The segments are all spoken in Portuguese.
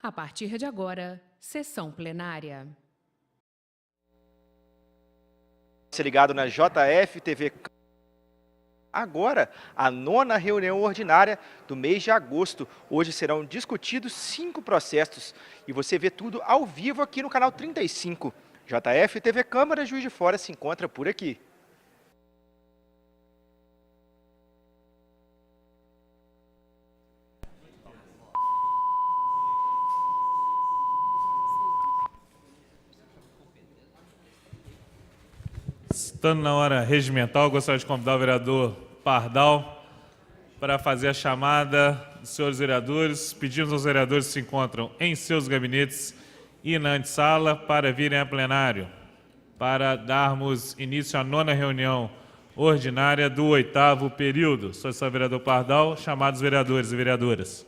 A partir de agora, sessão plenária. Você ligado na JF TV. Agora, a 9ª reunião ordinária do mês de agosto. Hoje serão discutidos 5 processos e você vê tudo ao vivo aqui no canal 35. JF TV Câmara Juiz de Fora se encontra por aqui. Estando na hora regimental, gostaria de convidar o vereador Pardal para fazer a chamada dos senhores vereadores. Pedimos aos vereadores que se encontram em seus gabinetes e na antessala para virem a plenário, para darmos início à 9ª reunião ordinária do 8º período. Solicito ao vereador Pardal, chamados vereadores e vereadoras.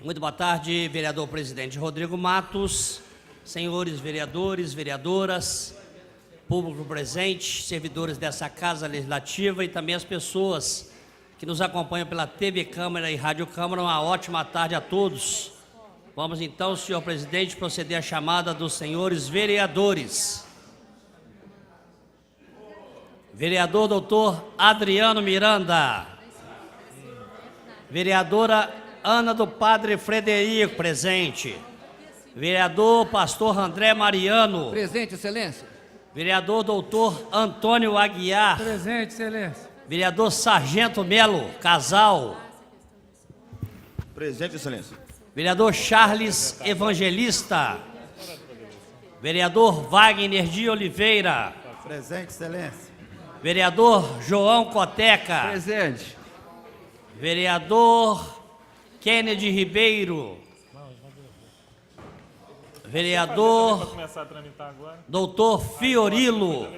Muito boa tarde, vereador presidente Rodrigo Matos, senhores vereadores, vereadoras, público presente, servidores dessa Casa Legislativa e também as pessoas que nos acompanham pela TV Câmara e Rádio Câmara. Uma ótima tarde a todos. Vamos então, senhor presidente, proceder à chamada dos senhores vereadores. Vereador doutor Adriano Miranda. Vereadora Ana do Padre Frederico, presente. Vereador pastor André Mariano. Presente, excelência. Vereador doutor Antônio Aguiar. Presente, excelência. Vereador Sargento Melo, Casal. Presente, excelência. Vereador Charles Evangelista. Vereador Wagner de Oliveira. Presente, excelência. Vereador João Coteca. Presente. Vereador Kennedy Ribeiro. Vereador doutor Fiorilo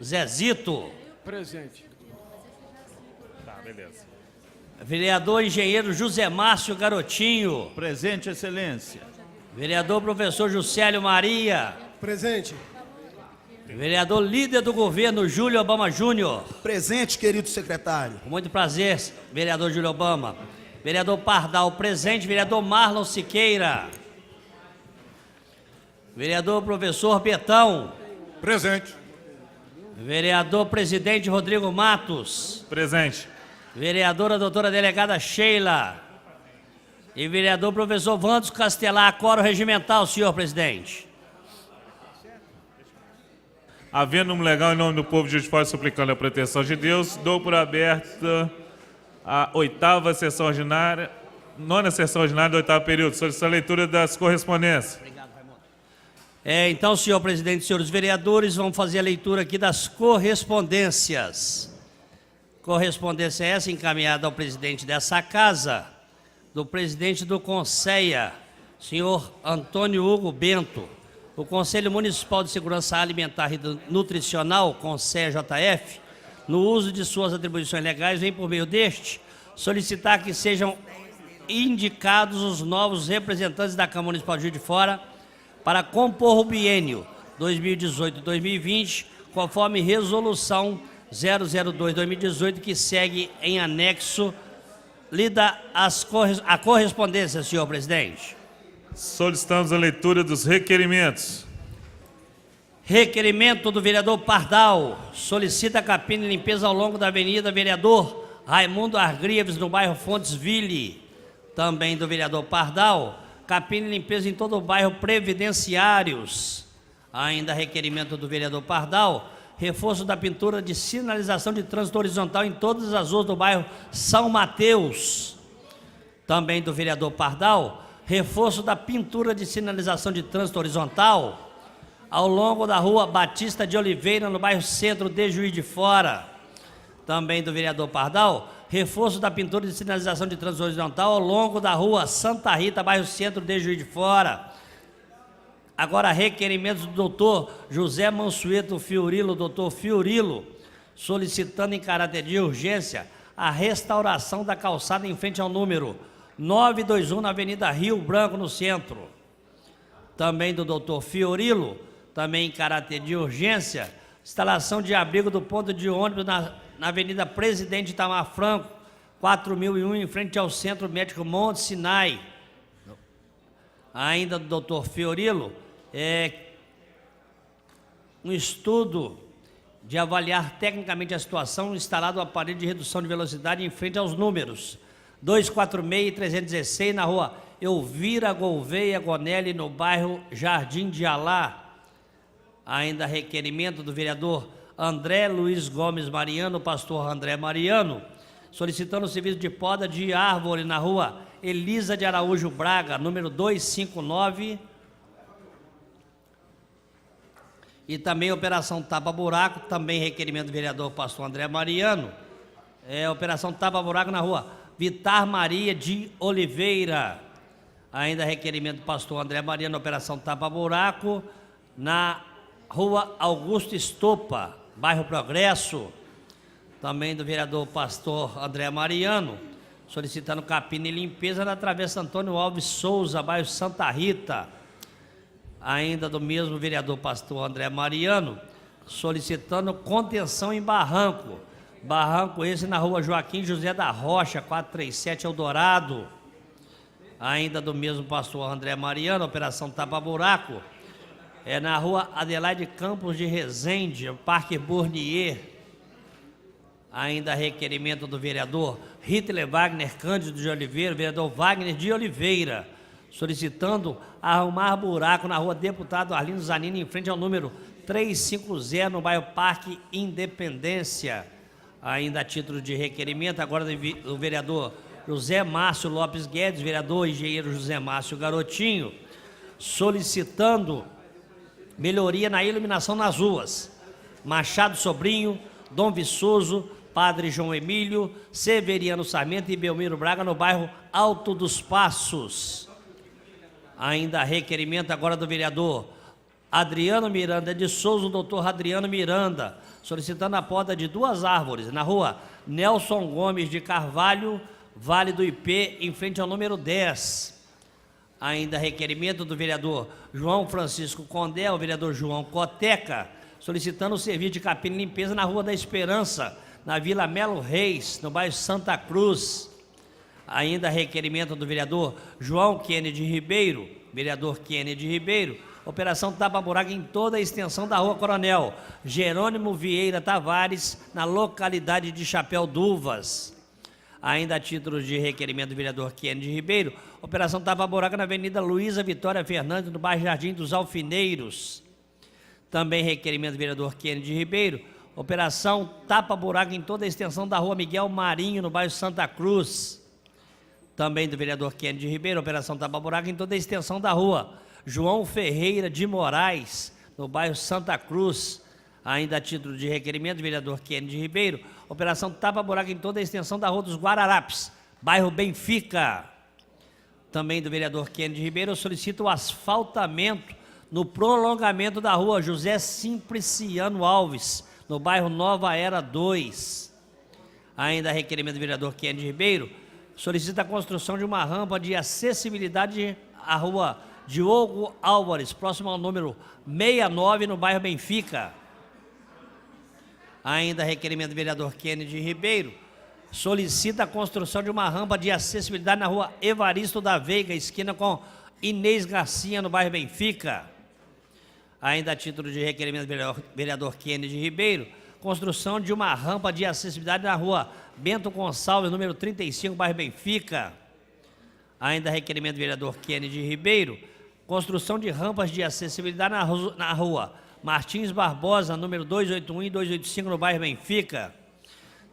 Zezito. Presente. Tá, beleza. Vereador engenheiro José Márcio Garotinho. Presente, excelência. Vereador professor Juscelio Maria. Presente. Vereador líder do governo Júlio Obama Júnior. Presente, querido secretário. Com muito prazer, vereador Júlio Obama. Vereador Pardal, presente. Vereador Marlon Siqueira. Vereador professor Betão. Presente. Vereador presidente Rodrigo Matos. Presente. Vereadora doutora delegada Sheila. E vereador professor Vandos Castelar, quórum regimental, senhor presidente. Havendo um legal em nome do povo de Juiz de Fora suplicando a proteção de Deus, dou por aberta a 8ª sessão ordinária, 9ª sessão ordinária do 8º período. Solicito a leitura das correspondências. Então, senhor presidente, senhores vereadores, vamos fazer a leitura aqui das correspondências. Correspondência essa encaminhada ao presidente dessa casa, do presidente do Conceia, senhor Antônio Hugo Bento. O Conselho Municipal de Segurança Alimentar e Nutricional, Conceia JF, no uso de suas atribuições legais, vem por meio deste solicitar que sejam indicados os novos representantes da Câmara Municipal de Juiz de Fora para compor o biênio 2018-2020, conforme resolução 002-2018, que segue em anexo. Lida a correspondência, senhor presidente. Solicitamos a leitura dos requerimentos. Requerimento do vereador Pardal. Solicita capina e limpeza ao longo da avenida Vereador Raimundo Argrives, no bairro Fontesville. Também do vereador Pardal. Capina e limpeza em todo o bairro Previdenciários. Ainda requerimento do vereador Pardal. Reforço da pintura de sinalização de trânsito horizontal em todas as ruas do bairro São Mateus. Também do vereador Pardal. Reforço da pintura de sinalização de trânsito horizontal ao longo da rua Batista de Oliveira, no bairro Centro de Juiz de Fora. Também do vereador Pardal. Reforço da pintura de sinalização de trânsito horizontal ao longo da rua Santa Rita, bairro Centro de Juiz de Fora. Agora, requerimentos do doutor José Mansueto Fiorilo, doutor Fiorilo, solicitando em caráter de urgência a restauração da calçada em frente ao número 921, na Avenida Rio Branco, no centro. Também do doutor Fiorilo, também em caráter de urgência, instalação de abrigo do ponto de ônibus na Avenida Presidente Itamar Franco, 4001, em frente ao Centro Médico Monte Sinai. ainda do doutor Fiorilo, um estudo de avaliar tecnicamente a situação instalado o aparelho de redução de velocidade em frente aos números 246 e 316 na rua Elvira Gouveia Gonelli, no bairro Jardim de Alá. Ainda requerimento do vereador André Luiz Gomes Mariano, pastor André Mariano, solicitando o serviço de poda de árvore na rua Elisa de Araújo Braga, número 259. E também operação Tapa Buraco, também requerimento do vereador pastor André Mariano. Operação Tapa Buraco na rua Vitar Maria de Oliveira. Ainda requerimento do pastor André Mariano, operação Tapa Buraco, na rua Augusto Estopa, bairro Progresso. Também do vereador pastor André Mariano, solicitando capina e limpeza na Travessa Antônio Alves Souza, bairro Santa Rita. Ainda do mesmo vereador pastor André Mariano, solicitando contenção em barranco. Barranco esse na rua Joaquim José da Rocha, 437 Eldorado. Ainda do mesmo pastor André Mariano, operação Tapa Buraco, na rua Adelaide Campos de Resende, Parque Bournier. Ainda requerimento do vereador Hitler Wagner Cândido de Oliveira, vereador Wagner de Oliveira, solicitando arrumar buraco na rua Deputado Arlindo Zanini, em frente ao número 350, no bairro Parque Independência. Ainda a título de requerimento, agora do vereador José Márcio Lopes Guedes, vereador engenheiro José Márcio Garotinho, solicitando melhoria na iluminação nas ruas Machado Sobrinho, Dom Viçoso, Padre João Emílio, Severiano Sarmento e Belmiro Braga, no bairro Alto dos Passos. Ainda requerimento agora do vereador Adriano Miranda de Souza, o doutor Adriano Miranda, solicitando a poda de 2 árvores na rua Nelson Gomes de Carvalho, Vale do IP, em frente ao número 10. Ainda requerimento do vereador João Francisco Condé, o vereador João Coteca, solicitando o serviço de capina e limpeza na Rua da Esperança, na Vila Melo Reis, no bairro Santa Cruz. Ainda requerimento do vereador João Kennedy Ribeiro, vereador Kennedy Ribeiro, operação Tapa Buraco em toda a extensão da Rua Coronel Jerônimo Vieira Tavares, na localidade de Chapéu d'Uvas. Ainda a título de requerimento do vereador Kennedy Ribeiro, operação Tapa Buraco na Avenida Luísa Vitória Fernandes, no bairro Jardim dos Alfineiros. Também requerimento do vereador Kennedy Ribeiro, operação Tapa Buraco em toda a extensão da Rua Miguel Marinho, no bairro Santa Cruz. Também do vereador Kennedy Ribeiro, operação Tapa Buraco em toda a extensão da Rua João Ferreira de Moraes, no bairro Santa Cruz. Ainda a título de requerimento do vereador Kennedy Ribeiro, operação Tapa Buraco em toda a extensão da Rua dos Guararapes, bairro Benfica. Também do vereador Kennedy Ribeiro, eu solicito o asfaltamento no prolongamento da Rua José Simpliciano Alves, no bairro Nova Era 2. Ainda requerimento do vereador Kennedy Ribeiro, solicita a construção de uma rampa de acessibilidade à Rua Diogo Álvares, próximo ao número 69, no bairro Benfica. Ainda requerimento do vereador Kennedy Ribeiro, solicita a construção de uma rampa de acessibilidade na Rua Evaristo da Veiga, esquina com Inês Garcia, no bairro Benfica. Ainda a título de requerimento do vereador Kennedy Ribeiro, construção de uma rampa de acessibilidade na Rua Bento Gonçalves, número 35, bairro Benfica. Ainda requerimento do vereador Kennedy Ribeiro, construção de rampas de acessibilidade na Rua Martins Barbosa, número 281 e 285, no bairro Benfica.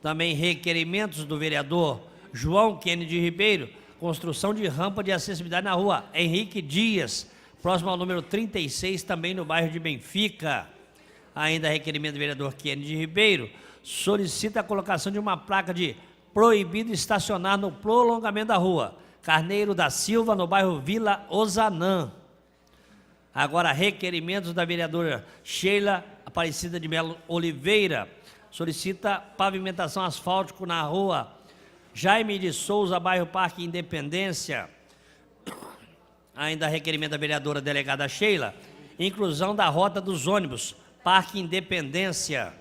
Também requerimentos do vereador João Kennedy Ribeiro, construção de rampa de acessibilidade na Rua Henrique Dias, próximo ao número 36, também no bairro de Benfica. Ainda requerimento do vereador Kennedy Ribeiro, solicita a colocação de uma placa de proibido estacionar no prolongamento da Rua Carneiro da Silva, no bairro Vila Ozanã. Agora, requerimentos da vereadora Sheila Aparecida de Melo Oliveira, solicita pavimentação asfáltico na Rua Jaime de Souza, bairro Parque Independência. Ainda requerimento da vereadora delegada Sheila, inclusão da rota dos ônibus, Parque Independência.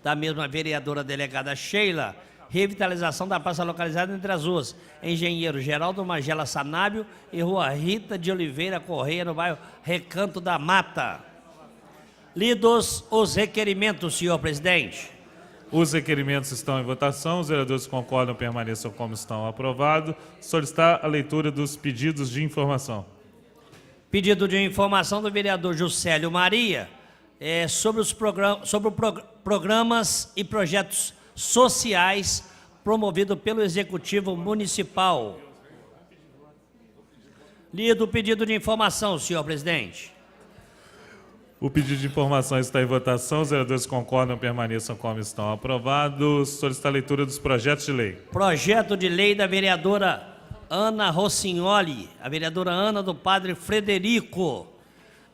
Da mesma vereadora delegada Sheila, revitalização da praça localizada entre as ruas Engenheiro Geraldo Magela Sanábio e Rua Rita de Oliveira Correia, no bairro Recanto da Mata. Lidos os requerimentos, senhor presidente. Os requerimentos estão em votação. Os vereadores que concordam permaneçam como estão. Aprovado. Solicitar a leitura dos pedidos de informação. Pedido de informação do vereador Juscelio Maria sobre programas e projetos sociais promovidos pelo Executivo Municipal. Lido o pedido de informação, senhor presidente. O pedido de informação está em votação. Os vereadores que concordam permaneçam como estão. Aprovados. Solicitar a leitura dos projetos de lei. Projeto de lei da vereadora Ana Rossignoli, a vereadora Ana do Padre Frederico,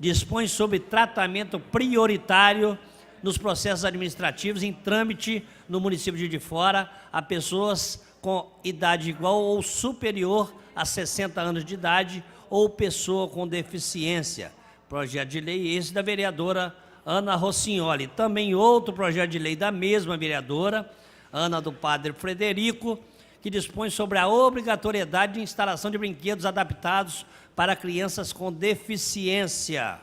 dispõe sobre tratamento prioritário nos processos administrativos em trâmite no município de Juiz de Fora a pessoas com idade igual ou superior a 60 anos de idade ou pessoa com deficiência. Projeto de lei esse da vereadora Ana Rossignoli. Também outro projeto de lei da mesma vereadora, Ana do Padre Frederico, que dispõe sobre a obrigatoriedade de instalação de brinquedos adaptados para crianças com deficiência.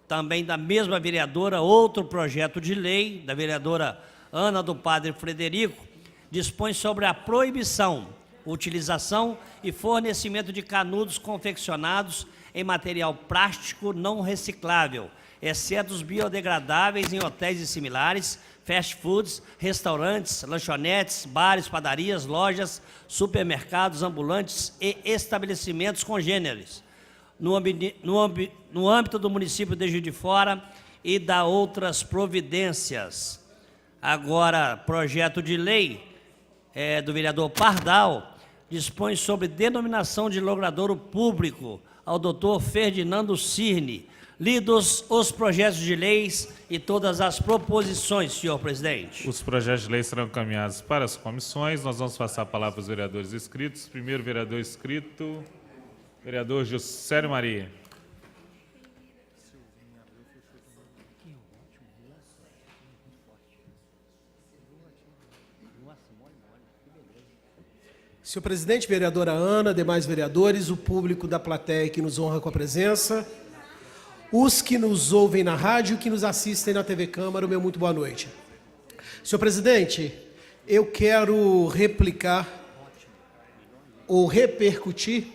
Também da mesma vereadora, outro projeto de lei da vereadora Ana do Padre Frederico, dispõe sobre a proibição, utilização e fornecimento de canudos confeccionados em material plástico não reciclável, exceto os biodegradáveis em hotéis e similares, fast foods, restaurantes, lanchonetes, bares, padarias, lojas, supermercados, ambulantes e estabelecimentos congêneres, no âmbito do município de Juiz de Fora e da outras providências. Agora, projeto de lei do vereador Pardal dispõe sobre denominação de logradouro público ao doutor Ferdinando Cirne. Lidos os projetos de leis e todas as proposições, senhor presidente. Os projetos de lei serão encaminhados para as comissões. Nós vamos passar a palavra para os vereadores inscritos. Primeiro vereador inscrito, vereador Juscelio Maria. Senhor presidente, vereadora Ana, demais vereadores, o público da plateia que nos honra com a presença, os que nos ouvem na rádio e que nos assistem na TV Câmara, o meu muito boa noite. Senhor presidente, eu quero replicar ou repercutir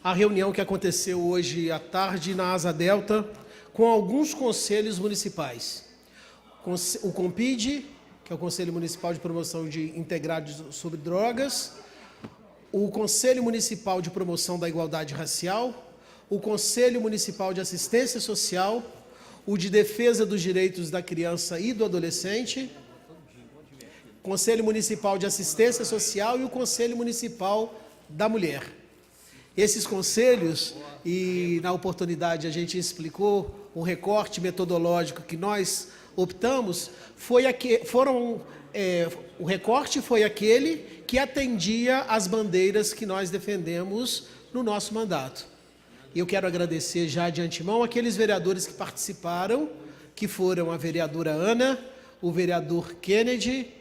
a reunião que aconteceu hoje à tarde na Asa Delta com alguns conselhos municipais. O COMPID, que é o Conselho Municipal de Promoção de Integrados sobre Drogas, o Conselho Municipal de Promoção da Igualdade Racial, o Conselho Municipal de Assistência Social, o de Defesa dos Direitos da Criança e do Adolescente, Conselho Municipal de Assistência Social e o Conselho Municipal da Mulher. Esses conselhos, e na oportunidade a gente explicou o recorte metodológico que nós optamos, o recorte foi aquele que atendia às bandeiras que nós defendemos no nosso mandato. E eu quero agradecer já de antemão aqueles vereadores que participaram, que foram a vereadora Ana, o vereador Kennedy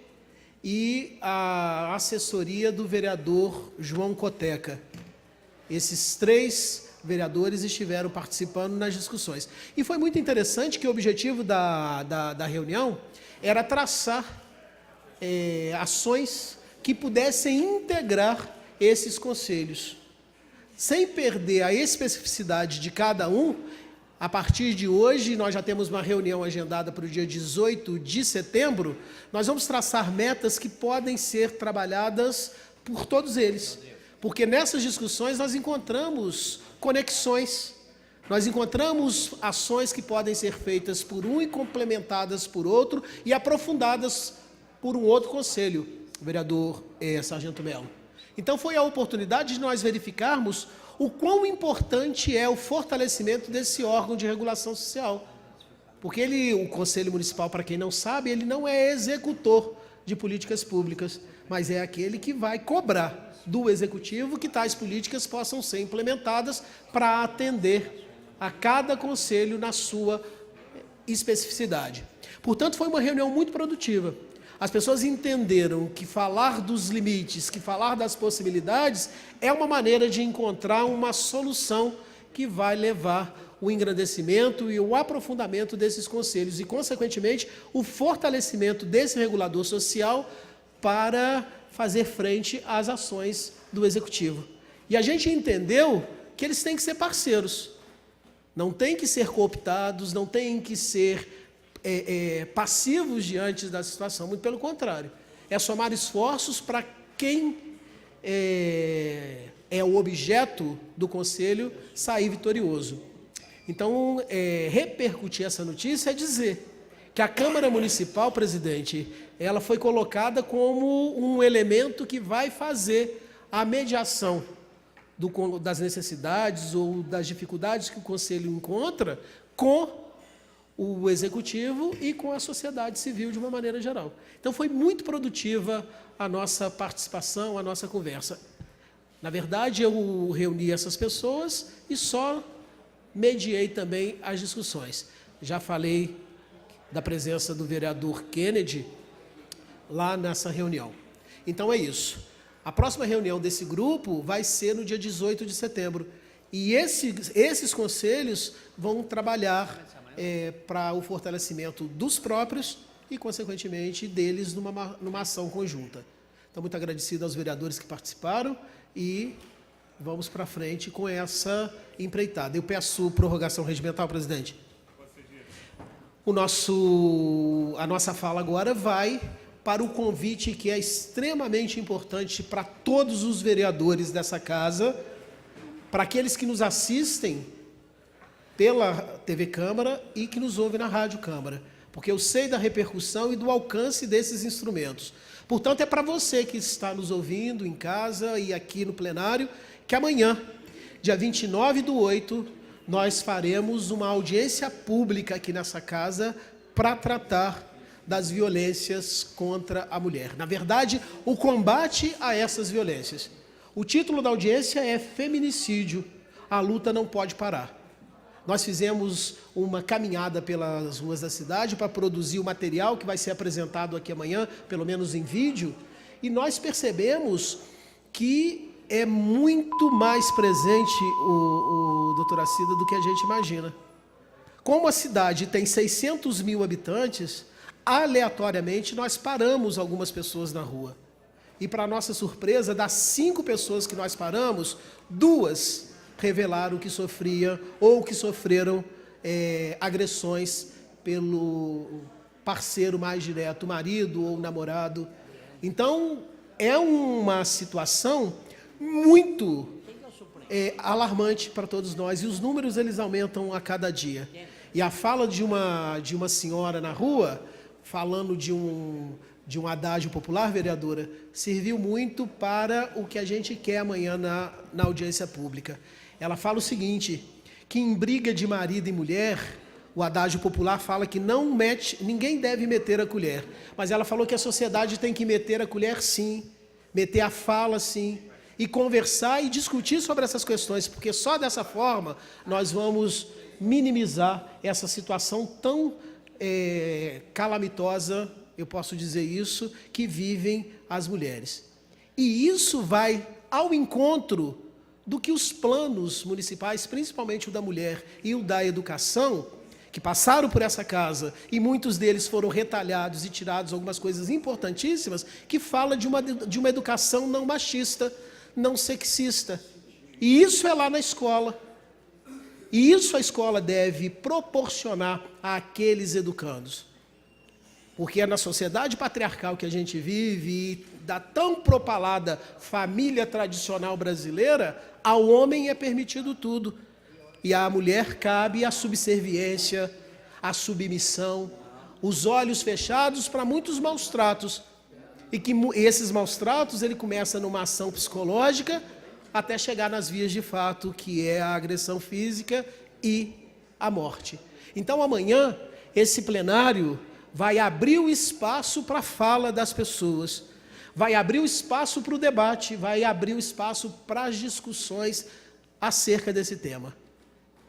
e a assessoria do vereador João Coteca. Esses três vereadores estiveram participando nas discussões. E foi muito interessante que o objetivo da reunião era traçar ações que pudessem integrar esses conselhos. Sem perder a especificidade de cada um, a partir de hoje, nós já temos uma reunião agendada para o dia 18 de setembro, nós vamos traçar metas que podem ser trabalhadas por todos eles. Porque nessas discussões nós encontramos conexões, nós encontramos ações que podem ser feitas por um e complementadas por outro e aprofundadas por um outro conselho, o vereador Sargento Melo. Então foi a oportunidade de nós verificarmos o quão importante é o fortalecimento desse órgão de regulação social. Porque o Conselho Municipal, para quem não sabe, ele não é executor de políticas públicas, mas é aquele que vai cobrar do Executivo que tais políticas possam ser implementadas para atender a cada conselho na sua especificidade. Portanto, foi uma reunião muito produtiva. As pessoas entenderam que falar dos limites, que falar das possibilidades, é uma maneira de encontrar uma solução que vai levar o engrandecimento e o aprofundamento desses conselhos e, consequentemente, o fortalecimento desse regulador social para fazer frente às ações do Executivo. E a gente entendeu que eles têm que ser parceiros, não têm que ser cooptados, não têm que ser passivos diante da situação, muito pelo contrário. É somar esforços para quem é o objeto do Conselho sair vitorioso. Então, repercutir essa notícia é dizer que a Câmara Municipal, presidente, ela foi colocada como um elemento que vai fazer a mediação das necessidades ou das dificuldades que o Conselho encontra com o Executivo e com a sociedade civil de uma maneira geral. Então, foi muito produtiva a nossa participação, a nossa conversa. Na verdade, eu reuni essas pessoas e só mediei também as discussões. Já falei da presença do vereador Kennedy lá nessa reunião. Então, é isso. A próxima reunião desse grupo vai ser no dia 18 de setembro. E esses conselhos vão trabalhar para o fortalecimento dos próprios e, consequentemente, deles numa ação conjunta. Então, muito agradecido aos vereadores que participaram e vamos para frente com essa empreitada. Eu peço prorrogação regimental, presidente. A nossa fala agora vai para o convite que é extremamente importante para todos os vereadores dessa casa, para aqueles que nos assistem pela TV Câmara e que nos ouvem na Rádio Câmara, porque eu sei da repercussão e do alcance desses instrumentos. Portanto, é para você que está nos ouvindo em casa e aqui no plenário, que amanhã, dia 29/8, nós faremos uma audiência pública aqui nessa casa para tratar das violências contra a mulher. Na verdade, o combate a essas violências. O título da audiência é Feminicídio, a luta não pode parar. Nós fizemos uma caminhada pelas ruas da cidade para produzir o material que vai ser apresentado aqui amanhã, pelo menos em vídeo, e nós percebemos que é muito mais presente o doutor Acida do que a gente imagina. Como a cidade tem 600 mil habitantes, aleatoriamente nós paramos algumas pessoas na rua. E, para nossa surpresa, das 5 pessoas que nós paramos, 2 revelaram que sofria ou que sofreram agressões pelo parceiro mais direto, marido ou namorado. Então, é uma situação muito alarmante para todos nós, e os números eles aumentam a cada dia. E a fala de uma senhora na rua, falando de um adágio popular, vereadora, serviu muito para o que a gente quer amanhã na audiência pública. Ela fala o seguinte, que em briga de marido e mulher, o adágio popular fala que ninguém deve meter a colher, mas ela falou que a sociedade tem que meter a colher sim, meter a fala sim, e conversar e discutir sobre essas questões, porque só dessa forma nós vamos minimizar essa situação tão calamitosa, eu posso dizer isso, que vivem as mulheres. E isso vai ao encontro do que os planos municipais, principalmente o da mulher e o da educação, que passaram por essa casa, e muitos deles foram retalhados e tirados algumas coisas importantíssimas, que fala de uma educação não machista, não sexista. E isso é lá na escola. E isso a escola deve proporcionar àqueles educandos. Porque é na sociedade patriarcal que a gente vive, e da tão propalada família tradicional brasileira, ao homem é permitido tudo. E à mulher cabe a subserviência, a submissão, os olhos fechados para muitos maus tratos. E que esses maus tratos, ele começa numa ação psicológica, até chegar nas vias de fato, que é a agressão física e a morte. Então, amanhã, esse plenário vai abrir o espaço para a fala das pessoas, vai abrir o espaço para o debate, vai abrir o espaço para as discussões acerca desse tema.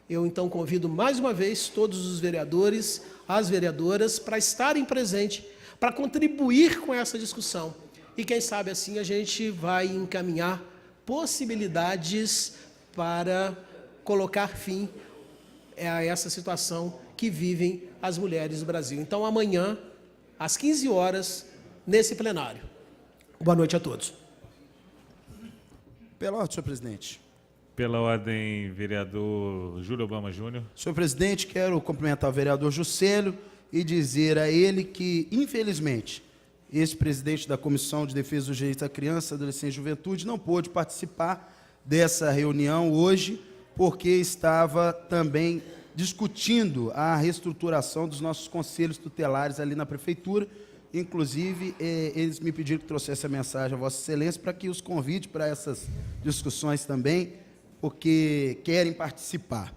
Eu, então, convido mais uma vez todos os vereadores, as vereadoras, para estarem presentes, para contribuir com essa discussão. E quem sabe assim a gente vai encaminhar possibilidades para colocar fim a essa situação que vivem as mulheres do Brasil. Então, amanhã, às 15 horas, nesse plenário. Boa noite a todos. Pela ordem, senhor presidente. Pela ordem, vereador Júlio Obama Júnior. Senhor presidente, quero cumprimentar o vereador Juscelio e dizer a ele que, infelizmente, esse presidente da Comissão de Defesa dos Direitos da Criança, Adolescente e Juventude não pôde participar dessa reunião hoje, porque estava também discutindo a reestruturação dos nossos conselhos tutelares ali na Prefeitura. Inclusive, eles me pediram que trouxesse a mensagem a Vossa Excelência para que os convide para essas discussões também, porque querem participar.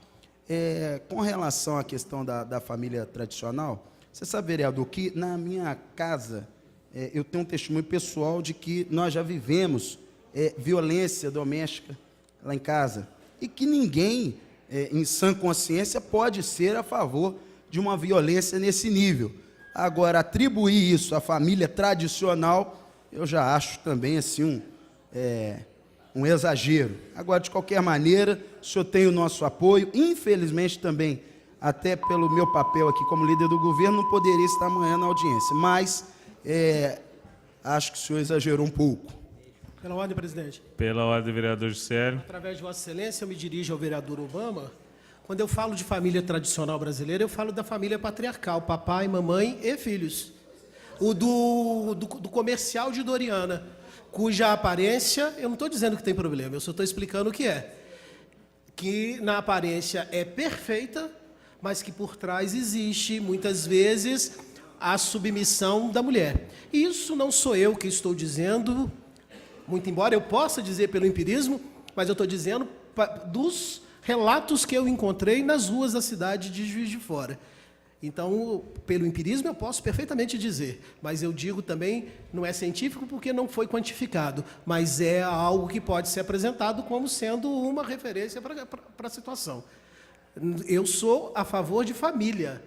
Com relação à questão da família tradicional, você sabe, vereador, que na minha casa eu tenho um testemunho pessoal de que nós já vivemos violência doméstica lá em casa e que ninguém, em sã consciência, pode ser a favor de uma violência nesse nível. Agora, atribuir isso à família tradicional, eu já acho também assim um exagero. Agora, de qualquer maneira, o senhor tem o nosso apoio. Infelizmente, também, até pelo meu papel aqui como líder do governo, não poderia estar amanhã na audiência, mas acho que o senhor exagerou um pouco. Pela ordem, presidente. Pela ordem, vereador Juscelio. Através de Vossa Excelência, eu me dirijo ao vereador Obama. Quando eu falo de família tradicional brasileira, eu falo da família patriarcal, papai, mamãe e filhos. O do comercial de Doriana, cuja aparência, eu não estou dizendo que tem problema, eu só estou explicando o que é. Que na aparência é perfeita, mas que por trás existe, muitas vezes, a submissão da mulher. E isso não sou eu que estou dizendo, muito embora eu possa dizer pelo empirismo, mas eu estou dizendo dos relatos que eu encontrei nas ruas da cidade de Juiz de Fora. Então, pelo empirismo eu posso perfeitamente dizer, mas eu digo também, não é científico porque não foi quantificado, mas é algo que pode ser apresentado como sendo uma referência para a situação. Eu sou a favor de família.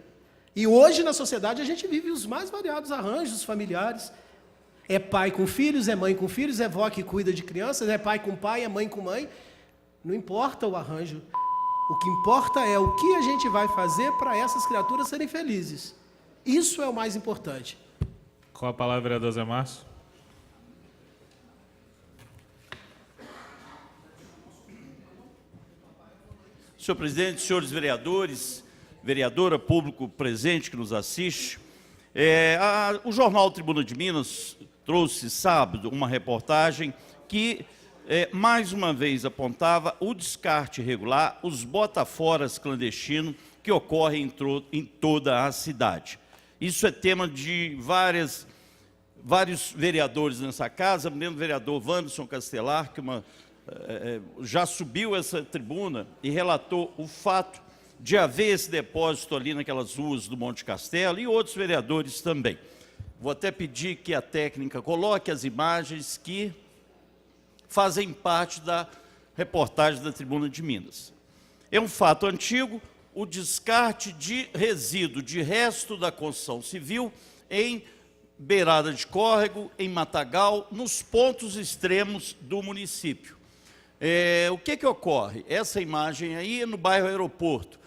E hoje na sociedade a gente vive os mais variados arranjos familiares. É pai com filhos, é mãe com filhos, é vó que cuida de crianças, é pai com pai, é mãe com mãe. Não importa o arranjo. O que importa é o que a gente vai fazer para essas criaturas serem felizes. Isso é o mais importante. Com a palavra, vereador Zé Márcio. Senhor presidente, senhores vereadores, vereadora, público presente que nos assiste, o jornal Tribuna de Minas trouxe sábado uma reportagem que mais uma vez apontava o descarte irregular, os botaforas clandestinos que ocorrem em toda a cidade. Isso é tema de vários vereadores nessa casa. Me lembro do vereador Wanderson Castelar, que já subiu essa tribuna e relatou o fato de haver esse depósito ali naquelas ruas do Monte Castelo, e outros vereadores também. Vou até pedir que a técnica coloque as imagens que fazem parte da reportagem da Tribuna de Minas. É um fato antigo, o descarte de resíduo, de resto da construção civil, em beirada de córrego, em matagal, nos pontos extremos do município. O que ocorre? Essa imagem aí é no bairro Aeroporto,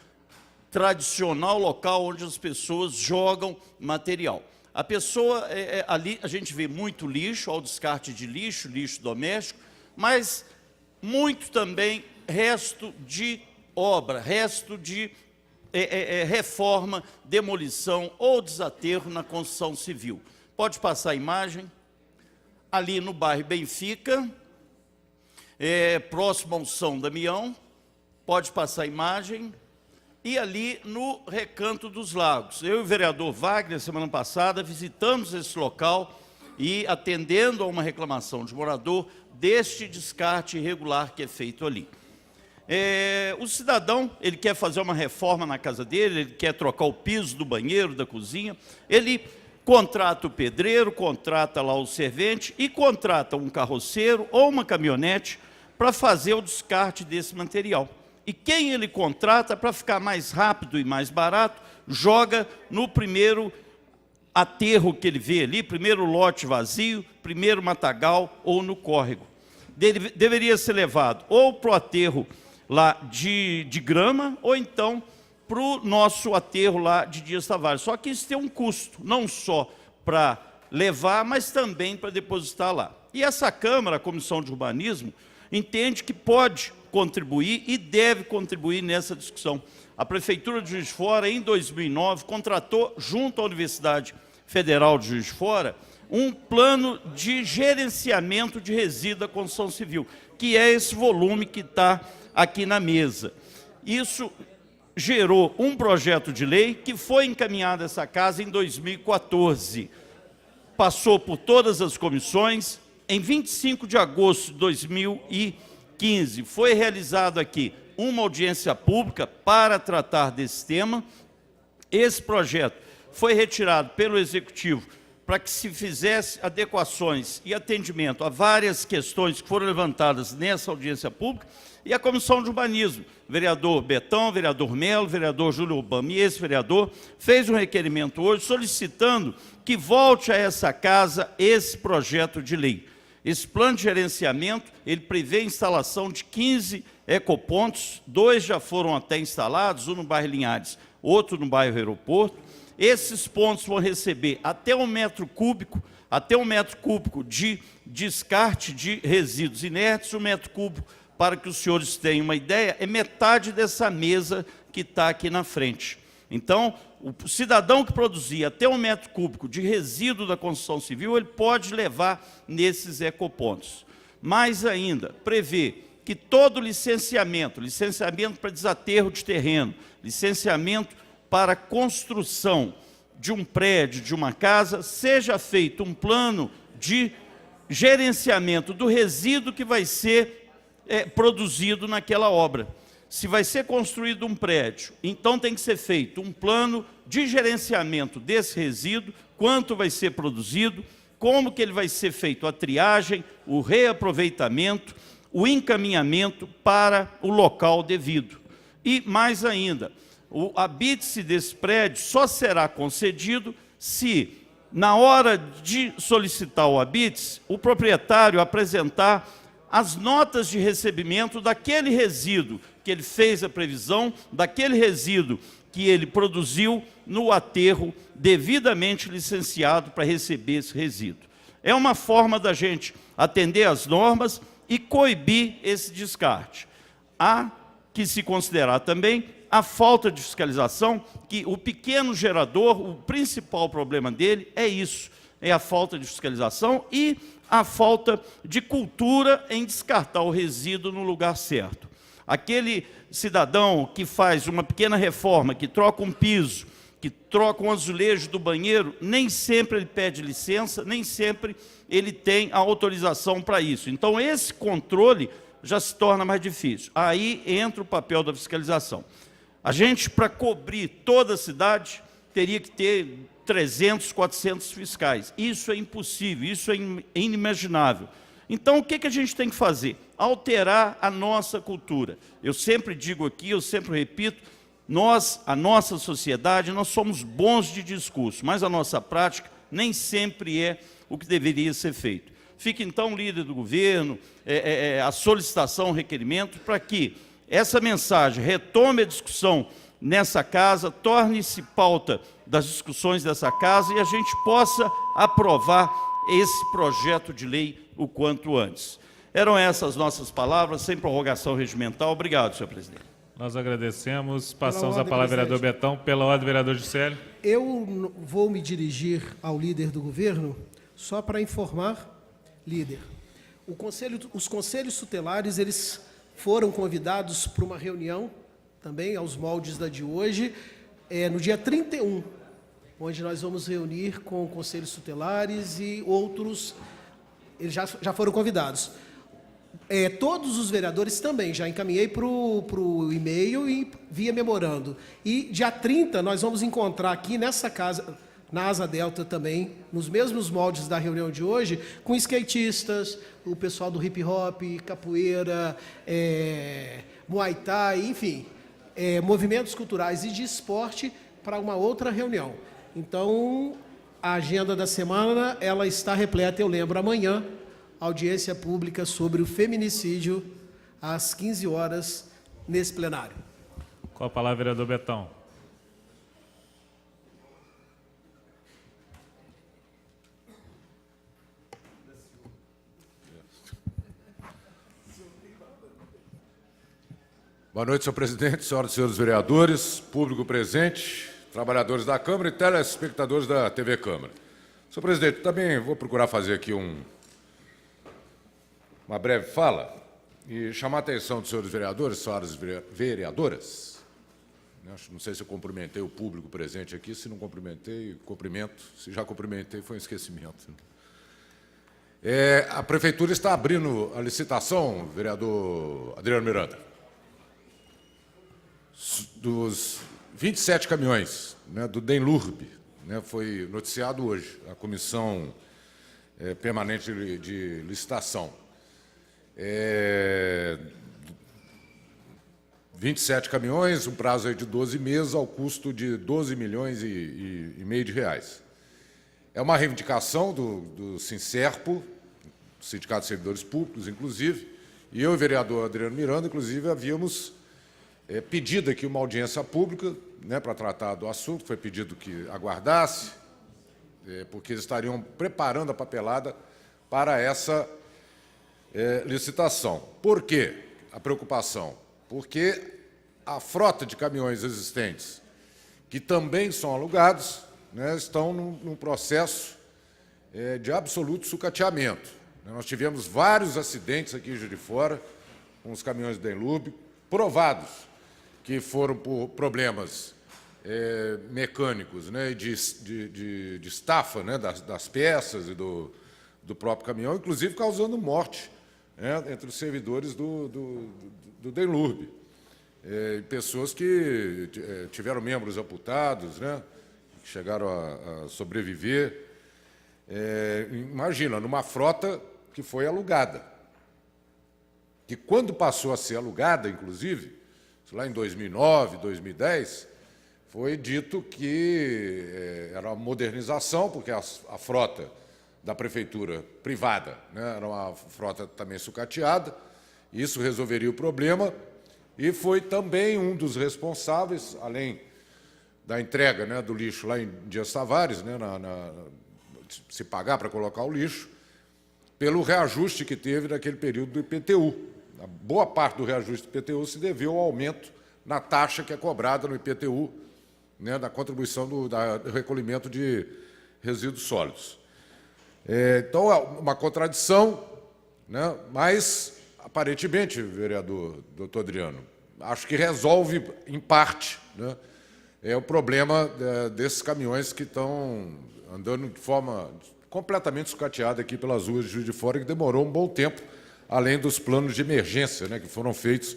tradicional local onde as pessoas jogam material. A pessoa, ali a gente vê muito lixo, ao descarte de lixo, lixo doméstico, mas muito também resto de obra, resto de reforma, demolição ou desaterro na construção civil. Pode passar a imagem. Ali no bairro Benfica, próximo ao São Damião, pode passar a imagem. E ali no Recanto dos Lagos. Eu e o vereador Wagner, semana passada, visitamos esse local e atendendo a uma reclamação de morador deste descarte irregular que é feito ali. O cidadão, ele quer fazer uma reforma na casa dele, ele quer trocar o piso do banheiro, da cozinha, ele contrata o pedreiro, contrata lá o servente e contrata um carroceiro ou uma caminhonete para fazer o descarte desse material. E quem ele contrata, para ficar mais rápido e mais barato, joga no primeiro aterro que ele vê ali, primeiro lote vazio, primeiro matagal ou no córrego. Deveria ser levado ou para o aterro lá de grama, ou então para o nosso aterro lá de Dias Tavares. Só que isso tem um custo, não só para levar, mas também para depositar lá. E essa Câmara, a Comissão de Urbanismo, entende que pode contribuir e deve contribuir nessa discussão. A Prefeitura de Juiz de Fora, em 2009, contratou, junto à Universidade Federal de Juiz de Fora, um plano de gerenciamento de resíduos da construção civil, que é esse volume que está aqui na mesa. Isso gerou um projeto de lei que foi encaminhado a essa casa em 2014. Passou por todas as comissões. Em 25 de agosto de 2015, foi realizado aqui uma audiência pública para tratar desse tema. Esse projeto foi retirado pelo Executivo para que se fizesse adequações e atendimento a várias questões que foram levantadas nessa audiência pública, e a Comissão de Urbanismo, vereador Betão, vereador Melo, vereador Júlio Obama e esse vereador, fez um requerimento hoje solicitando que volte a essa casa esse projeto de lei. Esse plano de gerenciamento, ele prevê a instalação de 15 ecopontos, 2 já foram até instalados, um no bairro Linhares, outro no bairro Aeroporto. Esses pontos vão receber até 1 metro cúbico, de descarte de resíduos inertes. 1 metro cúbico, para que os senhores tenham uma ideia, é metade dessa mesa que está aqui na frente. Então, o cidadão que produzir até 1 metro cúbico de resíduo da construção civil, ele pode levar nesses ecopontos. Mais ainda, prevê que todo licenciamento para desaterro de terreno, licenciamento para construção de um prédio, de uma casa, seja feito um plano de gerenciamento do resíduo que vai ser produzido naquela obra. Se vai ser construído um prédio, então tem que ser feito um plano de gerenciamento desse resíduo, quanto vai ser produzido, como que ele vai ser feito a triagem, o reaproveitamento, o encaminhamento para o local devido. E mais ainda, o habite-se desse prédio só será concedido se, na hora de solicitar o habite-se, o proprietário apresentar as notas de recebimento daquele resíduo que ele fez a previsão, daquele resíduo que ele produziu no aterro devidamente licenciado para receber esse resíduo. É uma forma da gente atender às normas e coibir esse descarte. Há que se considerar também a falta de fiscalização, que o pequeno gerador, o principal problema dele é isso, é a falta de fiscalização e a falta de cultura em descartar o resíduo no lugar certo. Aquele cidadão que faz uma pequena reforma, que troca um piso, que troca um azulejo do banheiro, nem sempre ele pede licença, nem sempre ele tem a autorização para isso. Então, esse controle já se torna mais difícil. Aí entra o papel da fiscalização. A gente, para cobrir toda a cidade, teria que ter 300, 400 fiscais. Isso é impossível, isso é inimaginável. Então, o que a gente tem que fazer? Alterar a nossa cultura. Eu sempre digo aqui, eu sempre repito, nós, a nossa sociedade, nós somos bons de discurso, mas a nossa prática nem sempre é o que deveria ser feito. Fica, então, líder do governo, a solicitação, o requerimento, para que essa mensagem retome a discussão nessa casa, torne-se pauta das discussões dessa casa e a gente possa aprovar esse projeto de lei o quanto antes. Eram essas nossas palavras, sem prorrogação regimental. Obrigado, senhor presidente. Nós agradecemos. Passamos a palavra ao vereador Betão. Pela ordem, vereador Juscelio. Eu vou me dirigir ao líder do governo só para informar, líder, os conselhos tutelares, eles foram convidados para uma reunião, também aos moldes da de hoje, no dia 31, onde nós vamos reunir com conselhos tutelares e outros, eles já foram convidados. Todos os vereadores também, já encaminhei para o e-mail e via memorando. E dia 30 nós vamos encontrar aqui nessa casa, na Asa Delta também, nos mesmos moldes da reunião de hoje, com skatistas, o pessoal do hip hop, capoeira, Muay Thai, enfim, movimentos culturais e de esporte para uma outra reunião. Então, A agenda da semana, ela está repleta, eu lembro, amanhã, audiência pública sobre o feminicídio, às 15 horas, nesse plenário. Com a palavra, vereador Betão. Boa noite, senhor presidente, senhoras e senhores vereadores, público presente, trabalhadores da Câmara e telespectadores da TV Câmara. Senhor presidente, também vou procurar fazer aqui uma breve fala e chamar a atenção dos senhores vereadores, senhoras vereadoras. Não sei se eu cumprimentei o público presente aqui, se não cumprimentei, cumprimento. Se já cumprimentei, foi um esquecimento. A Prefeitura está abrindo a licitação, vereador Adriano Miranda, dos 27 caminhões, né, do DENLURB, né, foi noticiado hoje, a Comissão Permanente de Licitação. 27 caminhões, um prazo aí de 12 meses, ao custo de 12 milhões e meio de reais. É uma reivindicação do Sincerpo, Sindicato de Servidores Públicos, inclusive, e eu e o vereador Adriano Miranda, inclusive, havíamos pedido aqui uma audiência pública, né, para tratar do assunto, foi pedido que aguardasse, porque eles estariam preparando a papelada para essa licitação. Por quê a preocupação? Porque a frota de caminhões existentes, que também são alugados, né, estão num processo de absoluto sucateamento. Nós tivemos vários acidentes aqui em Juiz de Fora, com os caminhões da DENLURB, provados que foram por problemas mecânicos, né, de estafa, né, das peças e do próprio caminhão, inclusive causando morte, né, entre os servidores do DENLURB. Pessoas que tiveram membros amputados, né, que chegaram a sobreviver. Imagina, numa frota que foi alugada, que quando passou a ser alugada, inclusive, lá em 2009, 2010, foi dito que era uma modernização, porque a frota da prefeitura privada, né, era uma frota também sucateada, isso resolveria o problema, e foi também um dos responsáveis, além da entrega, né, do lixo lá em Dias Tavares, né, se pagar para colocar o lixo, pelo reajuste que teve naquele período do IPTU. A boa parte do reajuste do IPTU se deveu ao aumento na taxa que é cobrada no IPTU, né, da contribuição do recolhimento de resíduos sólidos. Então, é uma contradição, né, mas, aparentemente, vereador doutor Adriano, acho que resolve, em parte, né, o problema desses caminhões que estão andando de forma completamente sucateada aqui pelas ruas de Juiz de Fora, que demorou um bom tempo, além dos planos de emergência, né, que foram feitos,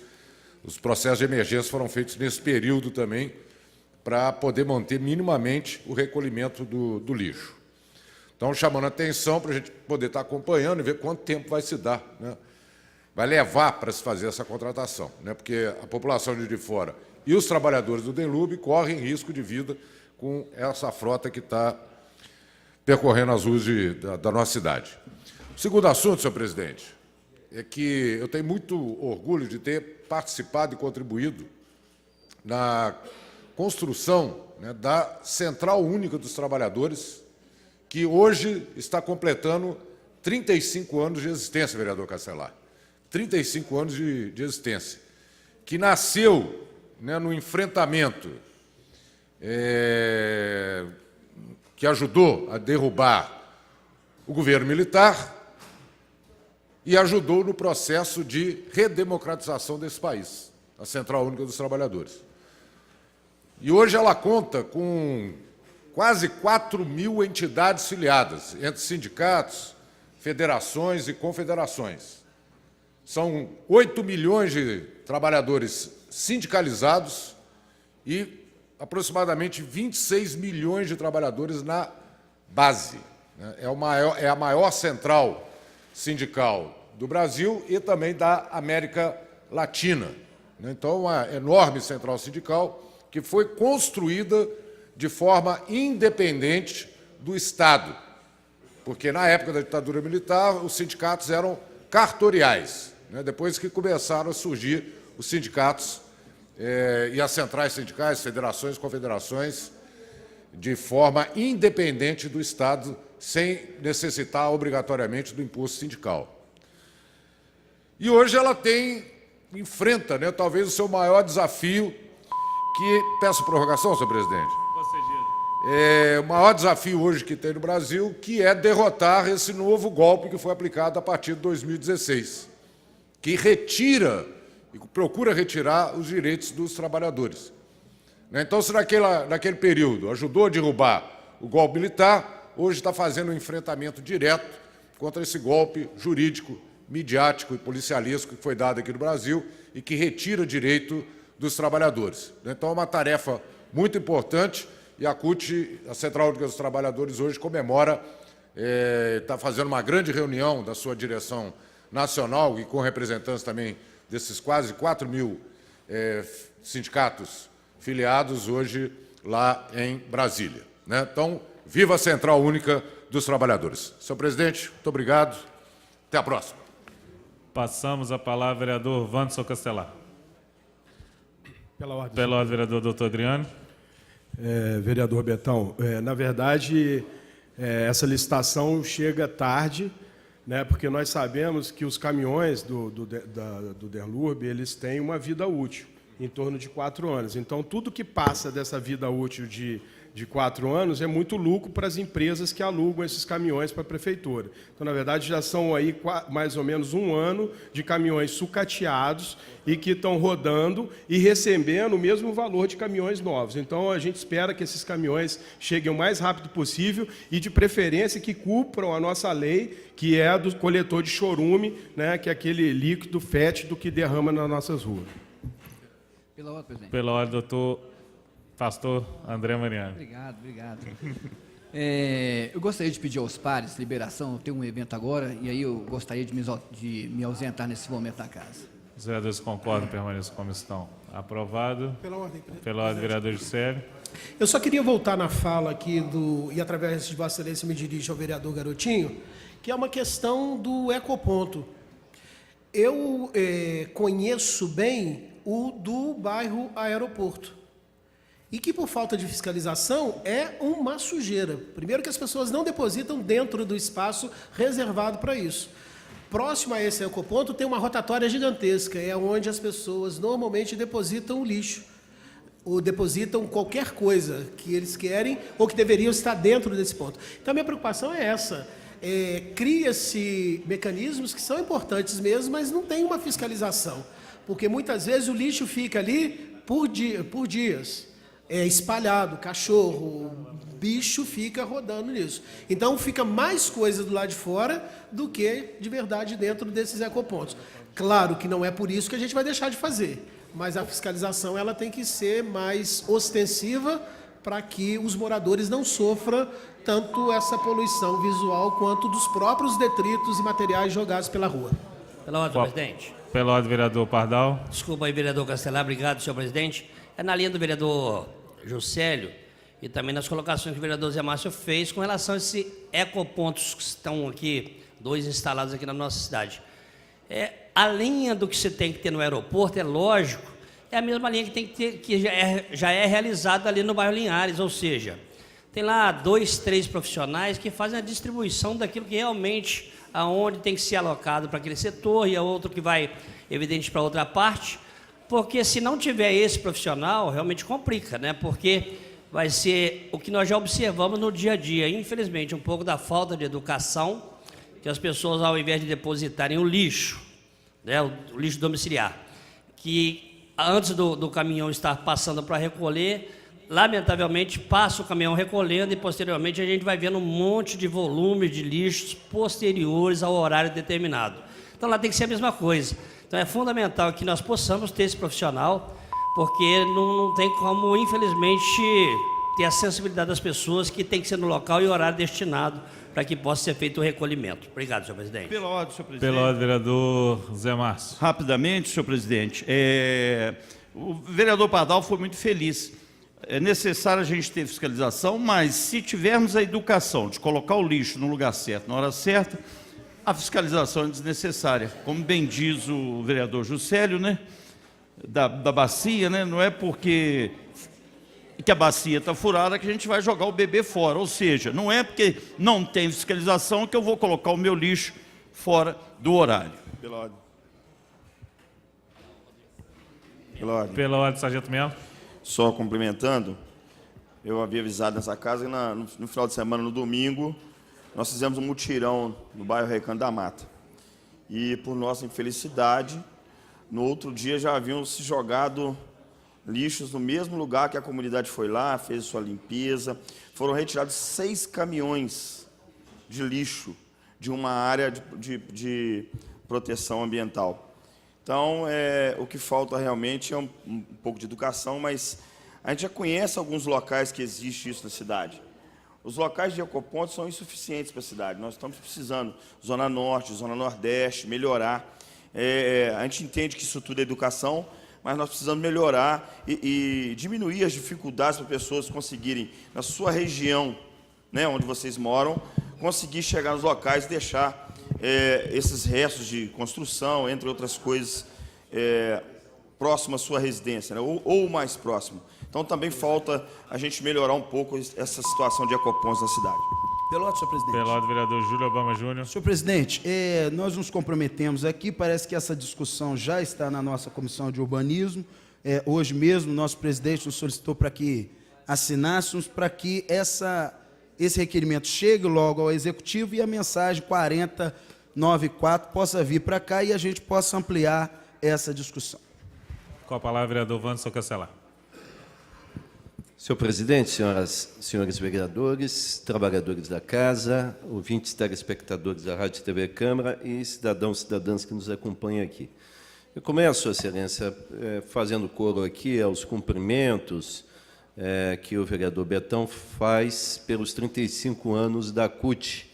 os processos de emergência foram feitos nesse período também, para poder manter minimamente o recolhimento do lixo. Então, chamando a atenção para a gente poder estar acompanhando e ver quanto tempo vai se dar, né, vai levar para se fazer essa contratação, né, porque a população de Juiz de Fora e os trabalhadores do DENLURB correm risco de vida com essa frota que está percorrendo as ruas da nossa cidade. O segundo assunto, senhor presidente, é que eu tenho muito orgulho de ter participado e contribuído na construção, né, da Central Única dos Trabalhadores, que hoje está completando 35 anos de existência, vereador Castelar. 35 anos de existência, que nasceu, né, no enfrentamento que ajudou a derrubar o governo militar e ajudou no processo de redemocratização desse país, a Central Única dos Trabalhadores. E hoje ela conta com quase 4.000 entidades filiadas, entre sindicatos, federações e confederações. São 8 milhões de trabalhadores sindicalizados e aproximadamente 26 milhões de trabalhadores na base. É a maior central sindical do Brasil e também da América Latina. Então, uma enorme central sindical que foi construída de forma independente do Estado, porque na época da ditadura militar os sindicatos eram cartoriais, né? Depois que começaram a surgir os sindicatos e as centrais sindicais, federações, confederações, de forma independente do Estado, sem necessitar obrigatoriamente do imposto sindical. E hoje ela enfrenta, né, talvez o seu maior desafio, peço prorrogação, senhor presidente. O maior desafio hoje que tem no Brasil, que é derrotar esse novo golpe que foi aplicado a partir de 2016, que retira e procura retirar os direitos dos trabalhadores. Então, se naquele período ajudou a derrubar o golpe militar, hoje está fazendo um enfrentamento direto contra esse golpe jurídico, midiático e policialesco que foi dado aqui no Brasil e que retira direito dos trabalhadores. Então, é uma tarefa muito importante e a CUT, a Central Única dos Trabalhadores, hoje comemora, está fazendo uma grande reunião da sua direção nacional e com representantes também desses quase 4 mil sindicatos filiados hoje lá em Brasília, né? Então, viva a Central Única dos Trabalhadores. Senhor presidente, muito obrigado. Até a próxima. Passamos a palavra ao vereador Wanderson Castelar. Pela ordem, vereador doutor Adriano. Vereador Betão, na verdade, essa licitação chega tarde, né, porque nós sabemos que os caminhões do Derlurb, eles têm uma vida útil, em torno de 4 anos. Então, tudo que passa dessa vida útil de 4 anos é muito lucro para as empresas que alugam esses caminhões para a prefeitura. Então, na verdade, já são aí mais ou menos 1 ano de caminhões sucateados e que estão rodando e recebendo o mesmo valor de caminhões novos. Então, a gente espera que esses caminhões cheguem o mais rápido possível e, de preferência, que cumpram a nossa lei, que é do coletor de chorume, né, que é aquele líquido fétido que derrama nas nossas ruas. Pela ordem, presidente. Pela ordem, doutor pastor André Mariano. Obrigado. Eu gostaria de pedir aos pares liberação, eu tenho um evento agora, e aí eu gostaria de me ausentar nesse momento da casa. Os vereadores concordam, permaneçam como estão. Aprovado. Pela ordem, vereador Juscelio. Eu só queria voltar na fala aqui, e através de Vossa Excelência me dirijo ao vereador Garotinho, que é uma questão do ecoponto. Eu conheço bem o do bairro Aeroporto, e que, por falta de fiscalização, é uma sujeira. Primeiro que as pessoas não depositam dentro do espaço reservado para isso. Próximo a esse ecoponto tem uma rotatória gigantesca, é onde as pessoas normalmente depositam o lixo, ou depositam qualquer coisa que eles querem ou que deveriam estar dentro desse ponto. Então, a minha preocupação é essa. Cria-se mecanismos que são importantes mesmo, mas não tem uma fiscalização, porque muitas vezes o lixo fica ali por dias, espalhado, cachorro, bicho fica rodando nisso. Então, fica mais coisa do lado de fora do que, de verdade, dentro desses ecopontos. Claro que não é por isso que a gente vai deixar de fazer, mas a fiscalização ela tem que ser mais ostensiva para que os moradores não sofram tanto essa poluição visual quanto dos próprios detritos e materiais jogados pela rua. Pela ordem, presidente. Pela ordem, vereador Pardal. Desculpa aí, vereador Castelar. Obrigado, senhor presidente. É na linha do vereador Juscelio e também nas colocações que o vereador Zé Márcio fez com relação a esses ecopontos que estão aqui, 2 instalados aqui na nossa cidade. A linha do que você tem que ter no aeroporto, é lógico, é a mesma linha que tem que ter, que já é realizada ali no bairro Linhares, ou seja, tem lá 2, 3 profissionais que fazem a distribuição daquilo que realmente, aonde tem que ser alocado para aquele setor e a outro que vai, evidente, para outra parte, porque se não tiver esse profissional, realmente complica, né? Porque vai ser o que nós já observamos no dia a dia, infelizmente, um pouco da falta de educação, que as pessoas, ao invés de depositarem o lixo, né, o lixo domiciliar, que antes do caminhão estar passando para recolher, lamentavelmente passa o caminhão recolhendo e posteriormente a gente vai vendo um monte de volumes de lixos posteriores ao horário determinado. Então lá tem que ser a mesma coisa. Então é fundamental que nós possamos ter esse profissional, porque não tem como, infelizmente, ter a sensibilidade das pessoas que tem que ser no local e horário destinado para que possa ser feito o recolhimento. Obrigado, senhor presidente. Pela ordem, senhor presidente. Pela ordem, vereador Zé Márcio. Rapidamente, senhor presidente. O vereador Pardal foi muito feliz. é necessário a gente ter fiscalização, mas se tivermos a educação de colocar o lixo no lugar certo, na hora certa, a fiscalização é desnecessária. Como bem diz o vereador Juscelio, né, da bacia, né, não é porque que a bacia está furada que a gente vai jogar o bebê fora. Ou seja, não é porque não tem fiscalização que eu vou colocar o meu lixo fora do horário. Pela ordem. Pela ordem. Pela ordem, sargento Melo. Só complementando, eu havia avisado nessa casa que no final de semana, no domingo, nós fizemos um mutirão no bairro Recanto da Mata. E, por nossa infelicidade, no outro dia já haviam se jogado lixos no mesmo lugar que a comunidade foi lá, fez sua limpeza. Foram retirados 6 caminhões de lixo de uma área de proteção ambiental. Então, o que falta realmente é um pouco de educação, mas a gente já conhece alguns locais que existe isso na cidade. Os locais de ecopontos são insuficientes para a cidade. Nós estamos precisando, Zona Norte, Zona Nordeste, melhorar. A gente entende que isso tudo é educação, mas nós precisamos melhorar e diminuir as dificuldades para pessoas conseguirem, na sua região, né, onde vocês moram, conseguir chegar nos locais e deixar esses restos de construção, entre outras coisas, próximo à sua residência, né, ou mais próximo. Então, também falta a gente melhorar um pouco essa situação de ecopontos na cidade. Pela ordem, senhor presidente. Pela ordem, vereador Júlio Obama Júnior. Senhor presidente, nós nos comprometemos aqui, parece que essa discussão já está na nossa comissão de urbanismo. Hoje mesmo, nosso presidente nos solicitou para que assinássemos, para que esse requerimento chegue logo ao executivo e a mensagem 4094 possa vir para cá e a gente possa ampliar essa discussão. Com a palavra, vereador Wanderson Cancelar. Senhor presidente, senhores vereadores, trabalhadores da casa, ouvintes, telespectadores da Rádio TV Câmara e cidadãos e cidadãs que nos acompanham aqui. Eu começo, excelência, fazendo coro aqui aos cumprimentos que o vereador Betão faz pelos 35 anos da CUT,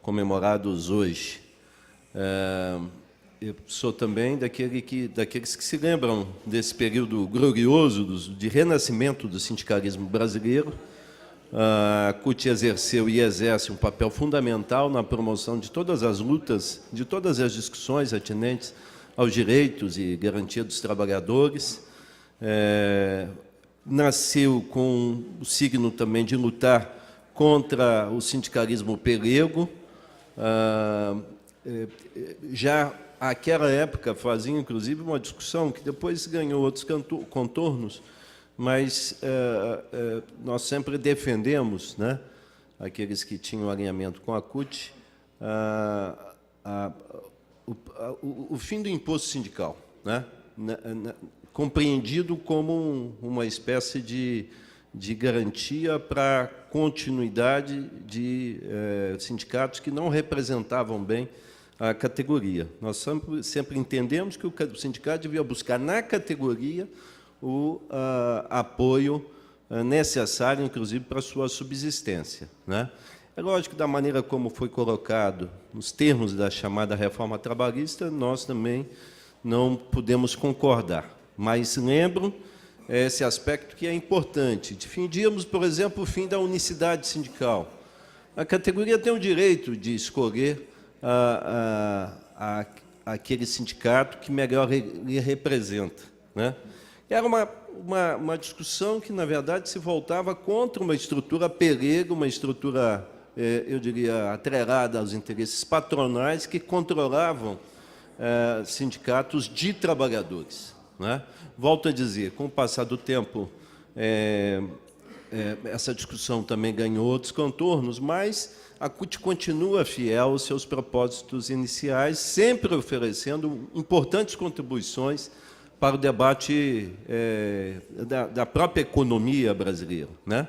comemorados hoje. Eu sou também daqueles que se lembram desse período glorioso de renascimento do sindicalismo brasileiro. A CUT exerceu e exerce um papel fundamental na promoção de todas as lutas, de todas as discussões atinentes aos direitos e garantia dos trabalhadores. Nasceu com o signo também de lutar contra o sindicalismo pelego. Já àquela época fazia, inclusive, uma discussão que depois ganhou outros contornos, mas nós sempre defendemos, né, aqueles que tinham alinhamento com a CUT, o fim do imposto sindical, né, compreendido como uma espécie de garantia para a continuidade de sindicatos que não representavam bem a categoria. Nós sempre entendemos que o sindicato devia buscar na categoria o apoio necessário, inclusive, para a sua subsistência, né? É lógico que, da maneira como foi colocado, nos termos da chamada reforma trabalhista, nós também não podemos concordar. Mas lembro esse aspecto que é importante. Defendíamos, por exemplo, o fim da unicidade sindical. A categoria tem o direito de escolher aquele sindicato que melhor lhe representa, né? Era uma discussão que, na verdade, se voltava contra uma estrutura pelega, uma estrutura, eu diria, atrelada aos interesses patronais que controlavam sindicatos de trabalhadores, né? Volto a dizer, com o passar do tempo, essa discussão também ganhou outros contornos, mas a CUT continua fiel aos seus propósitos iniciais, sempre oferecendo importantes contribuições para o debate da própria economia brasileira, né?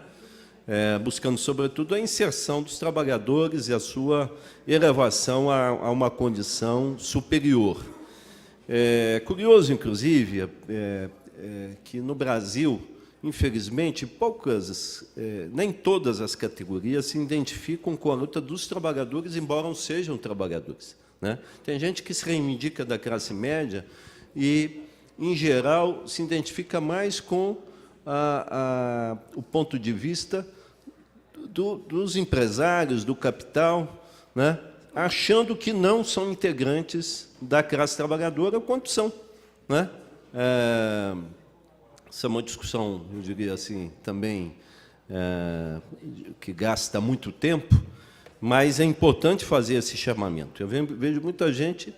Buscando, sobretudo, a inserção dos trabalhadores e a sua elevação a uma condição superior. Curioso, inclusive, que no Brasil, infelizmente, nem todas as categorias se identificam com a luta dos trabalhadores, embora não sejam trabalhadores, né? Tem gente que se reivindica da classe média e, em geral, se identifica mais com o ponto de vista dos empresários, do capital, né, achando que não são integrantes da classe trabalhadora, quanto são. Né? Essa é uma discussão, eu diria assim, também que gasta muito tempo, mas é importante fazer esse chamamento. Eu vejo muita gente,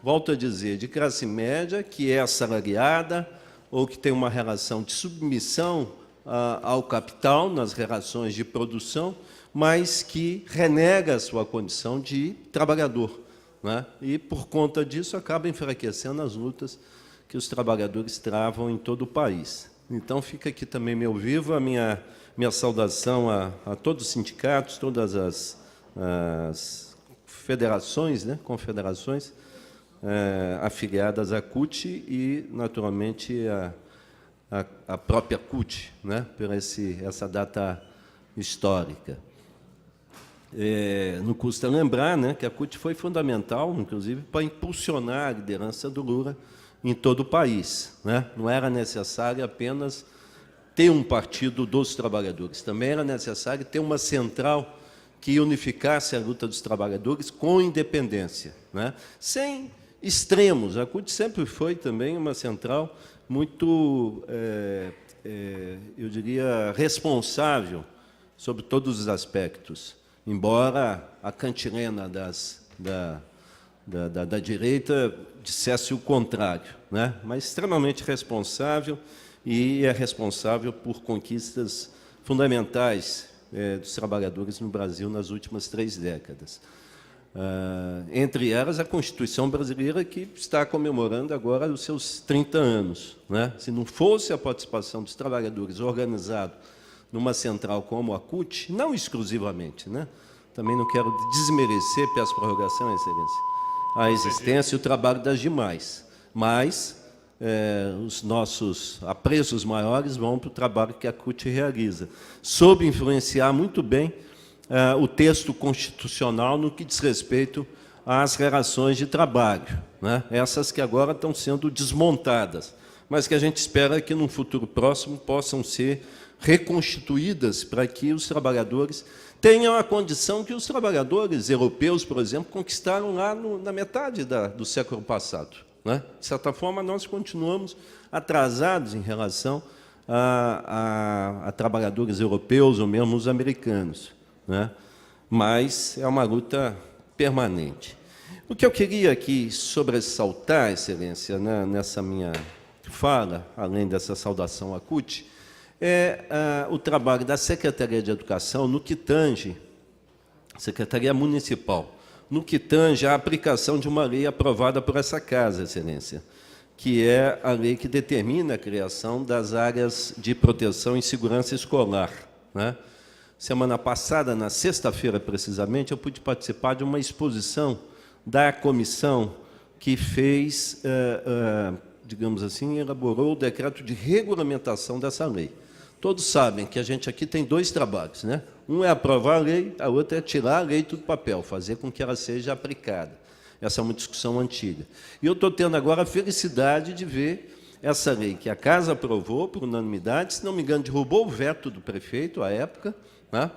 volto a dizer, de classe média, que é assalariada ou que tem uma relação de submissão ao capital nas relações de produção, mas que renega a sua condição de trabalhador. Né? E, por conta disso, acaba enfraquecendo as lutas que os trabalhadores travam em todo o país. Então, fica aqui também meu vivo, a minha saudação a todos os sindicatos, todas as federações, né, confederações afiliadas à CUT e, naturalmente, a própria CUT, né, por essa data histórica. Não custa lembrar, né, que a CUT foi fundamental, inclusive, para impulsionar a liderança do Lula em todo o país. Né? Não era necessário apenas ter um partido dos trabalhadores, também era necessário ter uma central que unificasse a luta dos trabalhadores com independência, né? Sem extremos. A CUT sempre foi também uma central muito, eu diria, responsável sobre todos os aspectos, embora a cantilena da direita dissesse o contrário, né? Mas extremamente responsável, e é responsável por conquistas fundamentais dos trabalhadores no Brasil nas últimas 3 décadas. Entre elas, a Constituição brasileira, que está comemorando agora os seus 30 anos. Né? Se não fosse a participação dos trabalhadores organizado numa central como a CUT, não exclusivamente, né? Também não quero desmerecer, peço prorrogação, Excelência, a existência e o trabalho das demais, mas os nossos apreços maiores vão para o trabalho que a CUT realiza, soube influenciar muito bem o texto constitucional no que diz respeito às relações de trabalho, né? Essas que agora estão sendo desmontadas, mas que a gente espera que, num futuro próximo, possam ser reconstituídas para que os trabalhadores tenham a condição que os trabalhadores europeus, por exemplo, conquistaram lá na metade do século passado. Né? De certa forma, nós continuamos atrasados em relação a trabalhadores europeus ou mesmo os americanos. Né? Mas é uma luta permanente. O que eu queria aqui sobressaltar, Excelência, né, nessa minha fala, além dessa saudação à CUT, é o trabalho da Secretaria de Educação no que tange, Secretaria Municipal, no que tange a aplicação de uma lei aprovada por essa Casa, Excelência, que é a lei que determina a criação das áreas de proteção e segurança escolar. Né? Semana passada, na sexta-feira, precisamente, eu pude participar de uma exposição da comissão que fez, digamos assim, elaborou o decreto de regulamentação dessa lei. Todos sabem que a gente aqui tem 2 trabalhos, né? Um é aprovar a lei, a outra é tirar a lei do papel, fazer com que ela seja aplicada. Essa é uma discussão antiga. E eu estou tendo agora a felicidade de ver essa lei que a Casa aprovou por unanimidade, se não me engano, derrubou o veto do prefeito à época, né?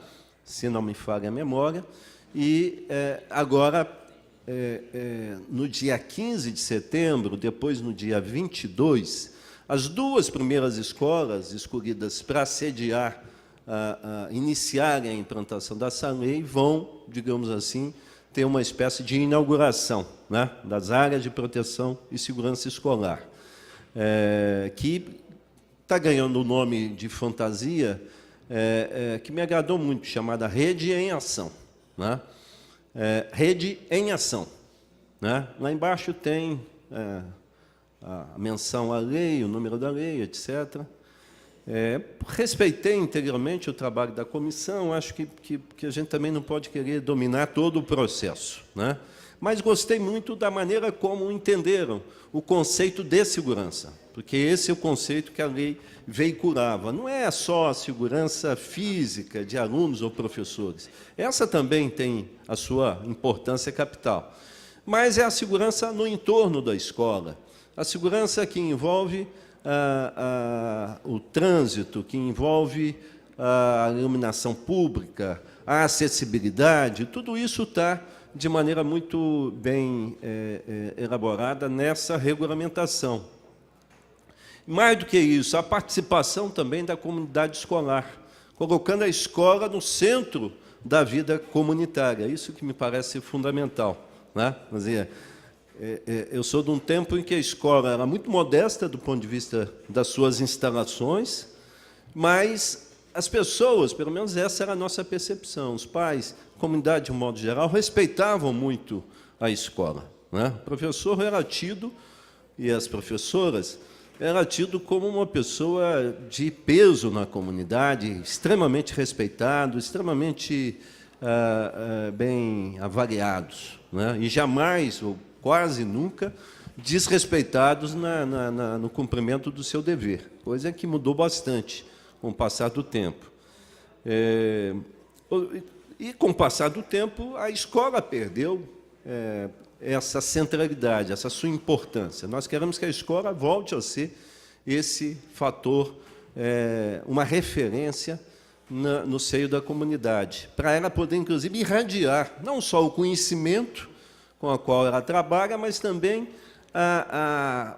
Se não me falha a memória, e agora, no dia 15 de setembro, depois no dia 22, as 2 primeiras escolas escolhidas para sediar, iniciarem a implantação dessa lei, vão, digamos assim, ter uma espécie de inauguração, né, das áreas de proteção e segurança escolar, que está ganhando o nome de fantasia, que me agradou muito, chamada Rede em Ação. Né? Rede em Ação. Né? Lá embaixo tem a menção à lei, o número da lei, etc. Respeitei integralmente o trabalho da comissão, acho que a gente também não pode querer dominar todo o processo. Né? Mas gostei muito da maneira como entenderam o conceito de segurança, porque esse é o conceito que a lei veiculava. Não é só a segurança física de alunos ou professores, essa também tem a sua importância capital, mas é a segurança no entorno da escola, a segurança que envolve o trânsito, que envolve a iluminação pública, a acessibilidade, tudo isso está de maneira muito bem elaborada nessa regulamentação. Mais do que isso, a participação também da comunidade escolar, colocando a escola no centro da vida comunitária. Isso que me parece fundamental, né? Quer dizer, eu sou de um tempo em que a escola era muito modesta do ponto de vista das suas instalações, mas as pessoas, pelo menos essa era a nossa percepção, os pais, a comunidade de um modo geral, respeitavam muito a escola, né? O professor era tido, e as professoras, era tido como uma pessoa de peso na comunidade, extremamente respeitado, extremamente bem avaliados, né? E jamais, ou quase nunca, desrespeitados no cumprimento do seu dever, coisa que mudou bastante com o passar do tempo. E, com o passar do tempo, a escola perdeu essa centralidade, essa sua importância. Nós queremos que a escola volte a ser esse fator, uma referência no seio da comunidade, para ela poder, inclusive, irradiar não só o conhecimento com o qual ela trabalha, mas também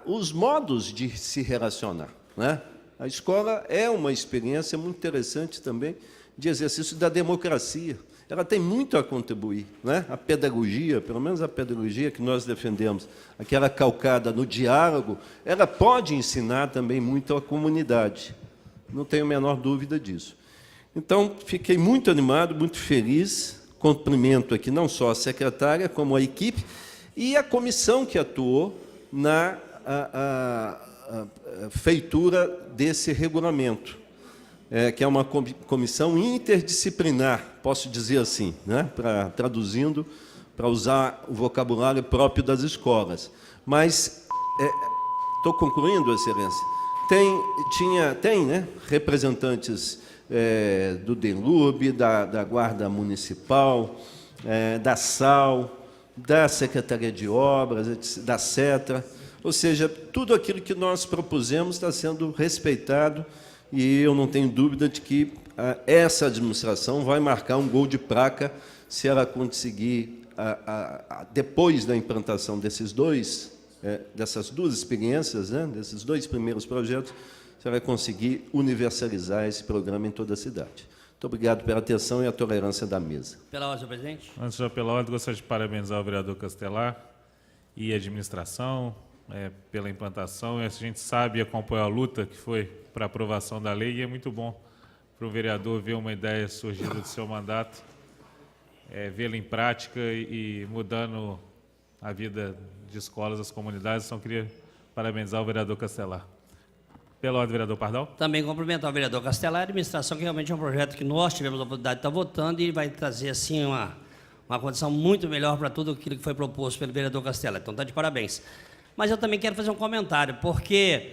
os modos de se relacionar, né? A escola é uma experiência muito interessante também de exercício da democracia. Ela tem muito a contribuir, né? A pedagogia, pelo menos a pedagogia que nós defendemos, aquela calcada no diálogo, ela pode ensinar também muito à comunidade. Não tenho a menor dúvida disso. Então, fiquei muito animado, muito feliz. Cumprimento aqui não só a secretária, como a equipe e a comissão que atuou na feitura desse regulamento, que é uma comissão interdisciplinar, posso dizer assim, né? Traduzindo, para usar o vocabulário próprio das escolas. Mas, estou concluindo, Excelência, tem, né, representantes do DENLURB, da Guarda Municipal, da SAL, da Secretaria de Obras, da CETRA, ou seja, tudo aquilo que nós propusemos está sendo respeitado e eu não tenho dúvida de que essa administração vai marcar um gol de placa se ela conseguir, depois da implantação dessas duas experiências, né, desses dois primeiros projetos, você vai conseguir universalizar esse programa em toda a cidade. Muito obrigado pela atenção e a tolerância da mesa. Pela ordem, senhor presidente. Antes de pela ordem, gostaria de parabenizar o vereador Castelar e a administração pela implantação. A gente sabe e acompanha a luta que foi para a aprovação da lei e é muito bom para o vereador ver uma ideia surgida do seu mandato, vê-la em prática e mudando a vida de escolas, das comunidades. Então, queria parabenizar o vereador Castelar. Pela ordem, vereador Pardal. Também cumprimentar o vereador Castelar e a administração, que realmente é um projeto que nós tivemos a oportunidade de estar votando e vai trazer, assim, uma condição muito melhor para tudo aquilo que foi proposto pelo vereador Castelar. Então, está de parabéns. Mas eu também quero fazer um comentário, porque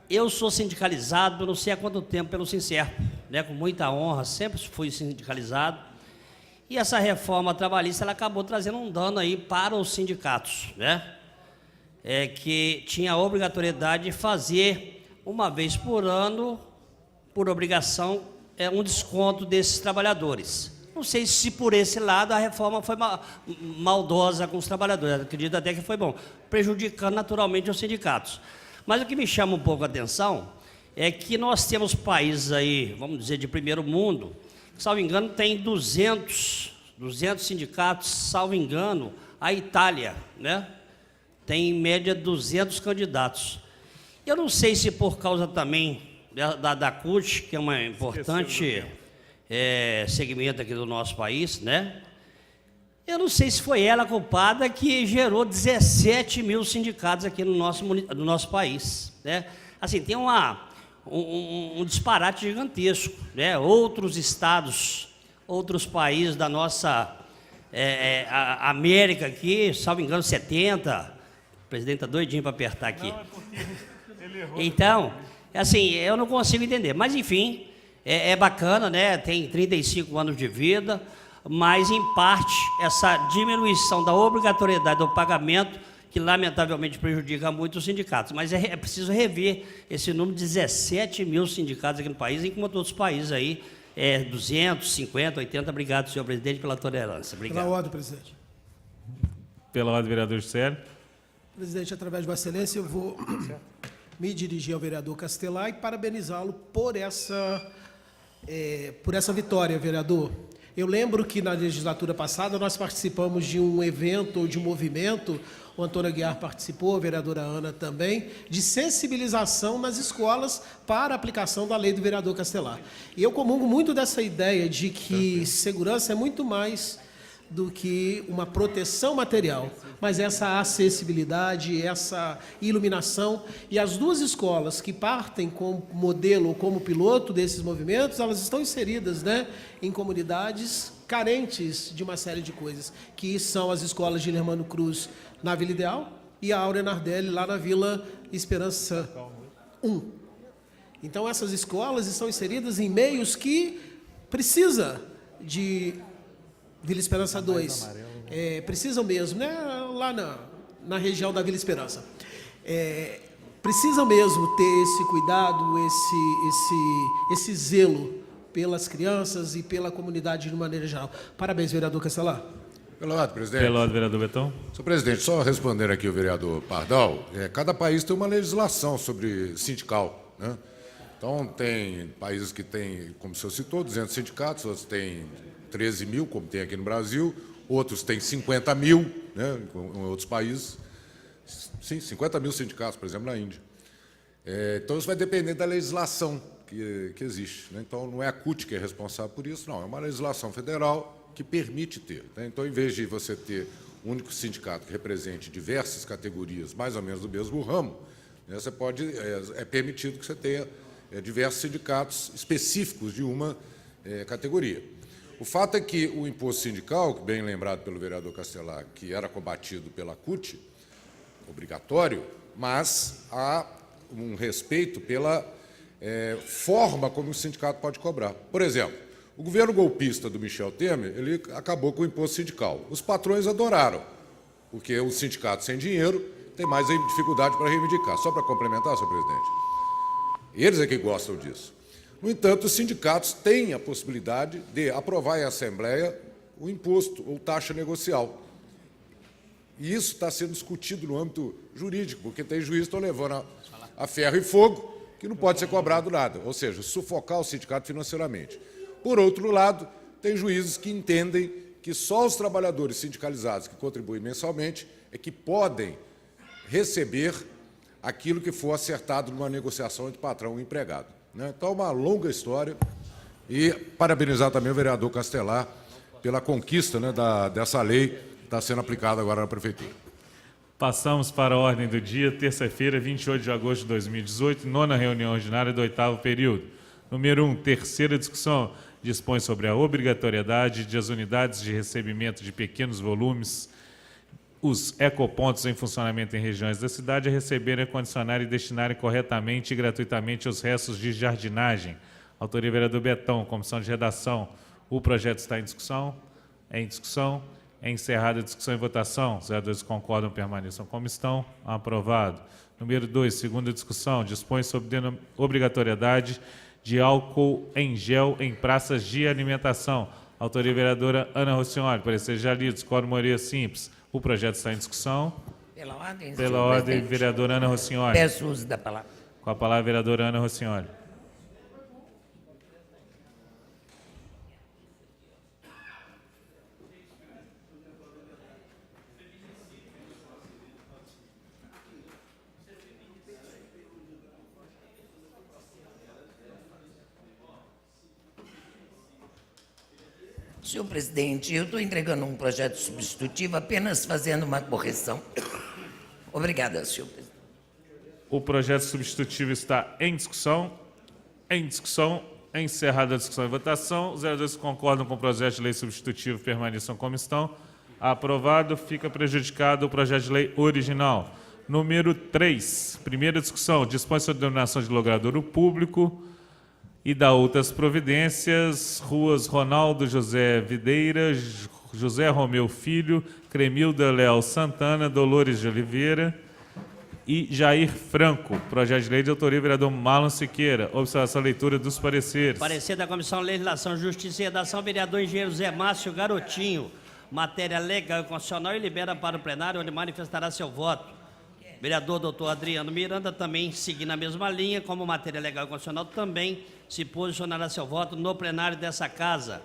eu sou sindicalizado, não sei há quanto tempo, pelo Sincerp, né? Com muita honra, sempre fui sindicalizado. E essa reforma trabalhista ela acabou trazendo um dano aí para os sindicatos, né? Que tinha a obrigatoriedade de fazer, uma vez por ano, por obrigação, um desconto desses trabalhadores. Não sei se por esse lado a reforma foi maldosa com os trabalhadores, acredito até que foi bom, prejudicando naturalmente os sindicatos. Mas o que me chama um pouco a atenção é que nós temos países aí, vamos dizer, de primeiro mundo, que, salvo engano, tem 200 sindicatos, salvo engano, a Itália, né? Tem em média 200 candidatos. Eu não sei se por causa também da CUT, que é uma importante segmento aqui do nosso país, né? Eu não sei se foi ela a culpada que gerou 17 mil sindicatos aqui no nosso país, né? Assim, tem um disparate gigantesco, né? Outros estados, outros países da nossa a América aqui, salvo engano, 70. O presidente está doidinho para apertar aqui. Não, é porque ele errou. Então, assim, eu não consigo entender. Mas, enfim, é bacana, né? Tem 35 anos de vida, mas, em parte, essa diminuição da obrigatoriedade do pagamento, que lamentavelmente prejudica muito os sindicatos. Mas é preciso rever esse número de 17 mil sindicatos aqui no país, enquanto outros países aí, 250, 80. Obrigado, senhor presidente, pela tolerância. Obrigado. Pela ordem, presidente. Pela ordem, vereador Juscelio. Presidente, através de Vossa Excelência, eu vou me dirigir ao vereador Castelar e parabenizá-lo por essa vitória, vereador. Eu lembro que na legislatura passada nós participamos de um evento ou de um movimento, o Antônio Aguiar participou, a vereadora Ana também, de sensibilização nas escolas para a aplicação da lei do vereador Castelar. E eu comungo muito dessa ideia de que segurança é muito mais do que uma proteção material, mas essa acessibilidade, essa iluminação. E as duas escolas que partem como modelo ou como piloto desses movimentos, elas estão inseridas, né, em comunidades carentes de uma série de coisas, que são as escolas de Lermano Cruz na Vila Ideal e a Áurea Nardelli lá na Vila Esperança 1. Então, essas escolas estão inseridas em meios que precisa de Vila Esperança 2, precisam mesmo, né, lá na região da Vila Esperança. Precisam mesmo ter esse cuidado, esse zelo pelas crianças e pela comunidade de maneira geral. Parabéns, vereador Castelar. Pela ordem, presidente. Pela ordem, vereador Betão. Senhor presidente, só responder aqui o vereador Pardal, cada país tem uma legislação sobre sindical, né? Então, tem países que têm, como o senhor citou, 200 sindicatos, outros têm 13 mil, como tem aqui no Brasil, outros têm 50 mil, né, em outros países. Sim, 50 mil sindicatos, por exemplo, na Índia. Então, isso vai depender da legislação que existe, né? Então, não é a CUT que é responsável por isso, não. É uma legislação federal que permite ter, né? Então, em vez de você ter um único sindicato que represente diversas categorias, mais ou menos do mesmo ramo, né, você pode, é permitido que você tenha diversos sindicatos específicos de uma categoria. O fato é que o imposto sindical, que bem lembrado pelo vereador Castelar, que era combatido pela CUT, obrigatório, mas há um respeito pela forma como o sindicato pode cobrar. Por exemplo, o governo golpista do Michel Temer, ele acabou com o imposto sindical. Os patrões adoraram, porque o sindicato sem dinheiro tem mais dificuldade para reivindicar. Só para complementar, senhor presidente, eles é que gostam disso. No entanto, os sindicatos têm a possibilidade de aprovar em Assembleia o imposto ou taxa negocial. E isso está sendo discutido no âmbito jurídico, porque tem juízes que estão levando a ferro e fogo que não pode ser cobrado nada, ou seja, sufocar o sindicato financeiramente. Por outro lado, tem juízes que entendem que só os trabalhadores sindicalizados que contribuem mensalmente é que podem receber aquilo que for acertado numa negociação entre patrão e empregado, né? Então, uma longa história. E parabenizar também o vereador Castelar pela conquista, né, dessa lei que está sendo aplicada agora na Prefeitura. Passamos para a ordem do dia, terça-feira, 28 de agosto de 2018, nona reunião ordinária do 8º período. Número 1, terceira discussão, dispõe sobre a obrigatoriedade de as unidades de recebimento de pequenos volumes, os ecopontos em funcionamento em regiões da cidade, a receberem, acondicionarem e destinarem corretamente e gratuitamente os restos de jardinagem. Autoria vereador Betão, comissão de redação. O projeto está em discussão? É em discussão. É encerrada a discussão e votação. Os vereadores concordam, permaneçam como estão. Aprovado. Número 2, segunda discussão, dispõe sobre obrigatoriedade de álcool em gel em praças de alimentação. Autoria vereadora Ana Rossignoli. Parecer já lido. Quórum maioria simples. O projeto está em discussão. Pela ordem, pela ordem, vereadora Ana Rossignoli. Peço uso da palavra. Com a palavra, vereadora Ana Rossignoli. Senhor presidente, eu estou entregando um projeto substitutivo, apenas fazendo uma correção. Obrigada, senhor presidente. O projeto substitutivo está em discussão. Em discussão. Encerrada a discussão e votação. Os vereadores que concordam com o projeto de lei substitutivo permaneçam como estão. Aprovado. Fica prejudicado o projeto de lei original. Número 3. Primeira discussão. Dispõe sobre denominação de logradouro público e da outras providências, ruas Ronaldo José Videira, José Romeu Filho, Cremilda Léo Santana, Dolores de Oliveira e Jair Franco. Projeto de lei de autoria do vereador Marlon Siqueira. Observação, leitura dos pareceres. Parecer da Comissão Legislação, Justiça e Redação, vereador engenheiro Zé Márcio Garotinho. Matéria legal e constitucional e libera para o plenário, onde manifestará seu voto. Vereador doutor Adriano Miranda, também seguindo a mesma linha, como matéria legal e constitucional, também se posicionará seu voto no plenário dessa casa.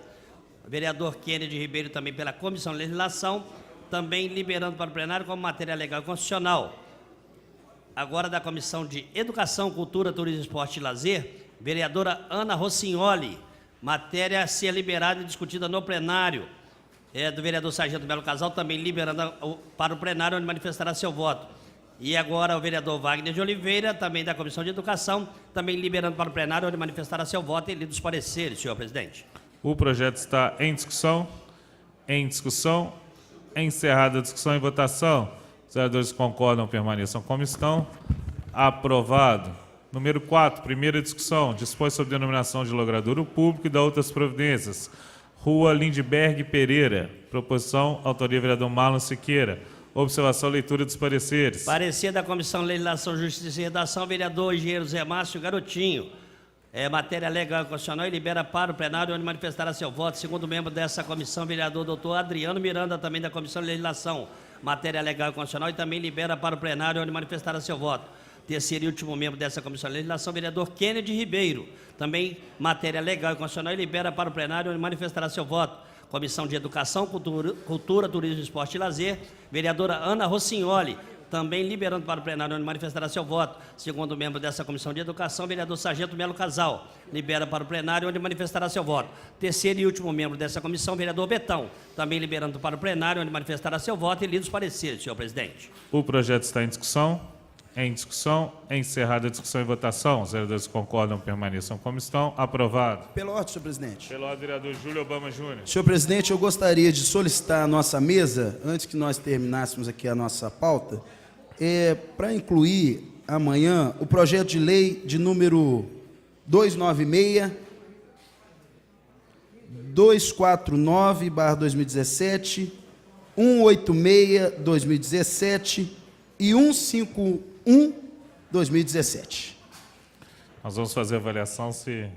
Vereador Kennedy Ribeiro, também pela Comissão de Legislação, também liberando para o plenário como matéria legal e constitucional. Agora da Comissão de Educação, Cultura, Turismo, Esporte e Lazer, vereadora Ana Rossignoli, matéria a ser liberada e discutida no plenário. Do vereador Sargento Melo Casal, também liberando para o plenário, onde manifestará seu voto. E agora o vereador Wagner de Oliveira, também da Comissão de Educação, também liberando para o plenário, onde manifestará seu voto e lido os pareceres, senhor presidente. O projeto está em discussão. Encerrada a discussão e votação. Os vereadores concordam, permaneçam como estão. Aprovado. Número 4, primeira discussão. Dispõe sobre denominação de logradouro público e da outras providências. Rua Lindbergh Pereira. Proposição, autoria vereador Marlon Siqueira. Observação, leitura dos pareceres. Parecer da Comissão Legislação, Justiça e Redação, vereador engenheiro Zé Márcio Garotinho. Matéria legal e constitucional e libera para o plenário, onde manifestará seu voto. Segundo membro dessa comissão, vereador doutor Adriano Miranda, também da Comissão de Legislação. Matéria legal e constitucional e também libera para o plenário, onde manifestará seu voto. Terceiro e último membro dessa Comissão de Legislação, vereador Kennedy Ribeiro. Também matéria legal e constitucional e libera para o plenário, onde manifestará seu voto. Comissão de Educação, Cultura, Turismo, Esporte e Lazer, vereadora Ana Rossignoli, também liberando para o plenário, onde manifestará seu voto. Segundo membro dessa Comissão de Educação, vereador Sargento Melo Casal, libera para o plenário, onde manifestará seu voto. Terceiro e último membro dessa comissão, vereador Betão, também liberando para o plenário, onde manifestará seu voto e lido os pareceres, senhor presidente. O projeto está em discussão. Encerrada a discussão e votação. Os vereadores concordam, permaneçam como estão. Aprovado. Pela ordem, senhor presidente. Pela ordem, vereador Júlio Obama Júnior. Senhor presidente, eu gostaria de solicitar à nossa mesa, antes que nós terminássemos aqui a nossa pauta, para incluir amanhã o projeto de lei de número 296, 249/2017, 186/2017 e 151/2017. Nós vamos fazer a avaliação se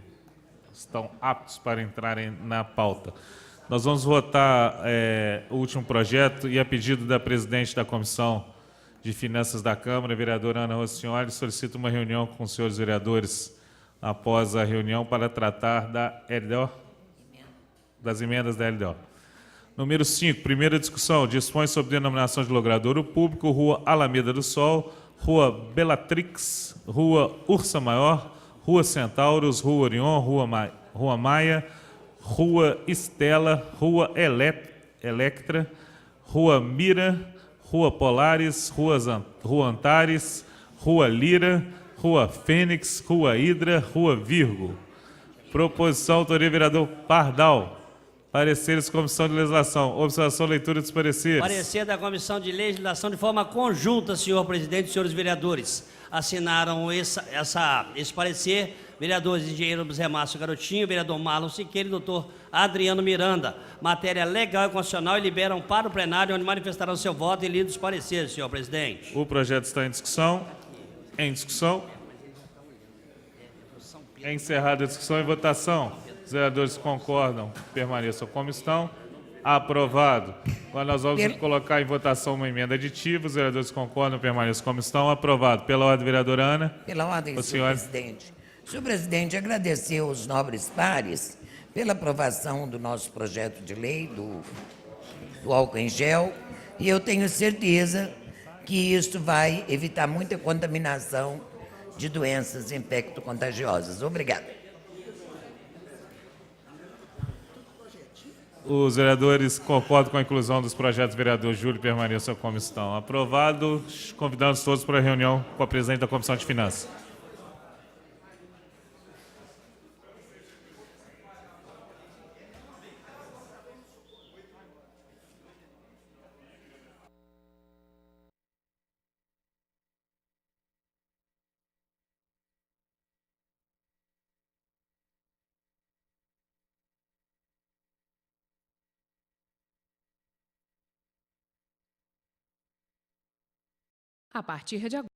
estão aptos para entrarem na pauta. Nós vamos votar o último projeto e, a pedido da presidente da Comissão de Finanças da Câmara, a vereadora Ana Rossignoli, solicita uma reunião com os senhores vereadores após a reunião para tratar da LDO, das emendas da LDO. Número 5, primeira discussão, dispõe sobre denominação de logradouro público, Rua Alameda do Sol, Rua Bellatrix, Rua Ursa Maior, Rua Centauros, Rua Orion, Rua Maia, Rua Estela, Rua Electra, Rua Mira, Rua Polares, Rua Antares, Rua Lira, Rua Fênix, Rua Hidra, Rua Virgo. Proposição, autoria vereador Pardal. Pareceres, Comissão de Legislação. Observação, leitura dos pareceres. Parecer da Comissão de Legislação de forma conjunta, senhor presidente e senhores vereadores. Assinaram esse parecer, vereadores engenheiro Zé Márcio Garotinho, vereador Marlon Siqueira e doutor Adriano Miranda. Matéria legal e constitucional e liberam para o plenário, onde manifestarão seu voto e lidos os pareceres, senhor presidente. O projeto está em discussão. Encerrada a discussão e votação. Os vereadores concordam, permaneçam como estão. Aprovado. Agora nós vamos colocar em votação uma emenda aditiva. Os vereadores concordam, permaneçam como estão. Aprovado. Pela ordem, vereadora Ana. Pela ordem, senhor presidente. Senhor presidente, agradecer aos nobres pares pela aprovação do nosso projeto de lei do álcool em gel. E eu tenho certeza que isso vai evitar muita contaminação de doenças infecto-contagiosas. Obrigada. Os vereadores concordam com a inclusão dos projetos do vereador Júlio, permaneçam como estão. Aprovado. Convidamos todos para a reunião com a presidente da Comissão de Finanças. A partir de agora.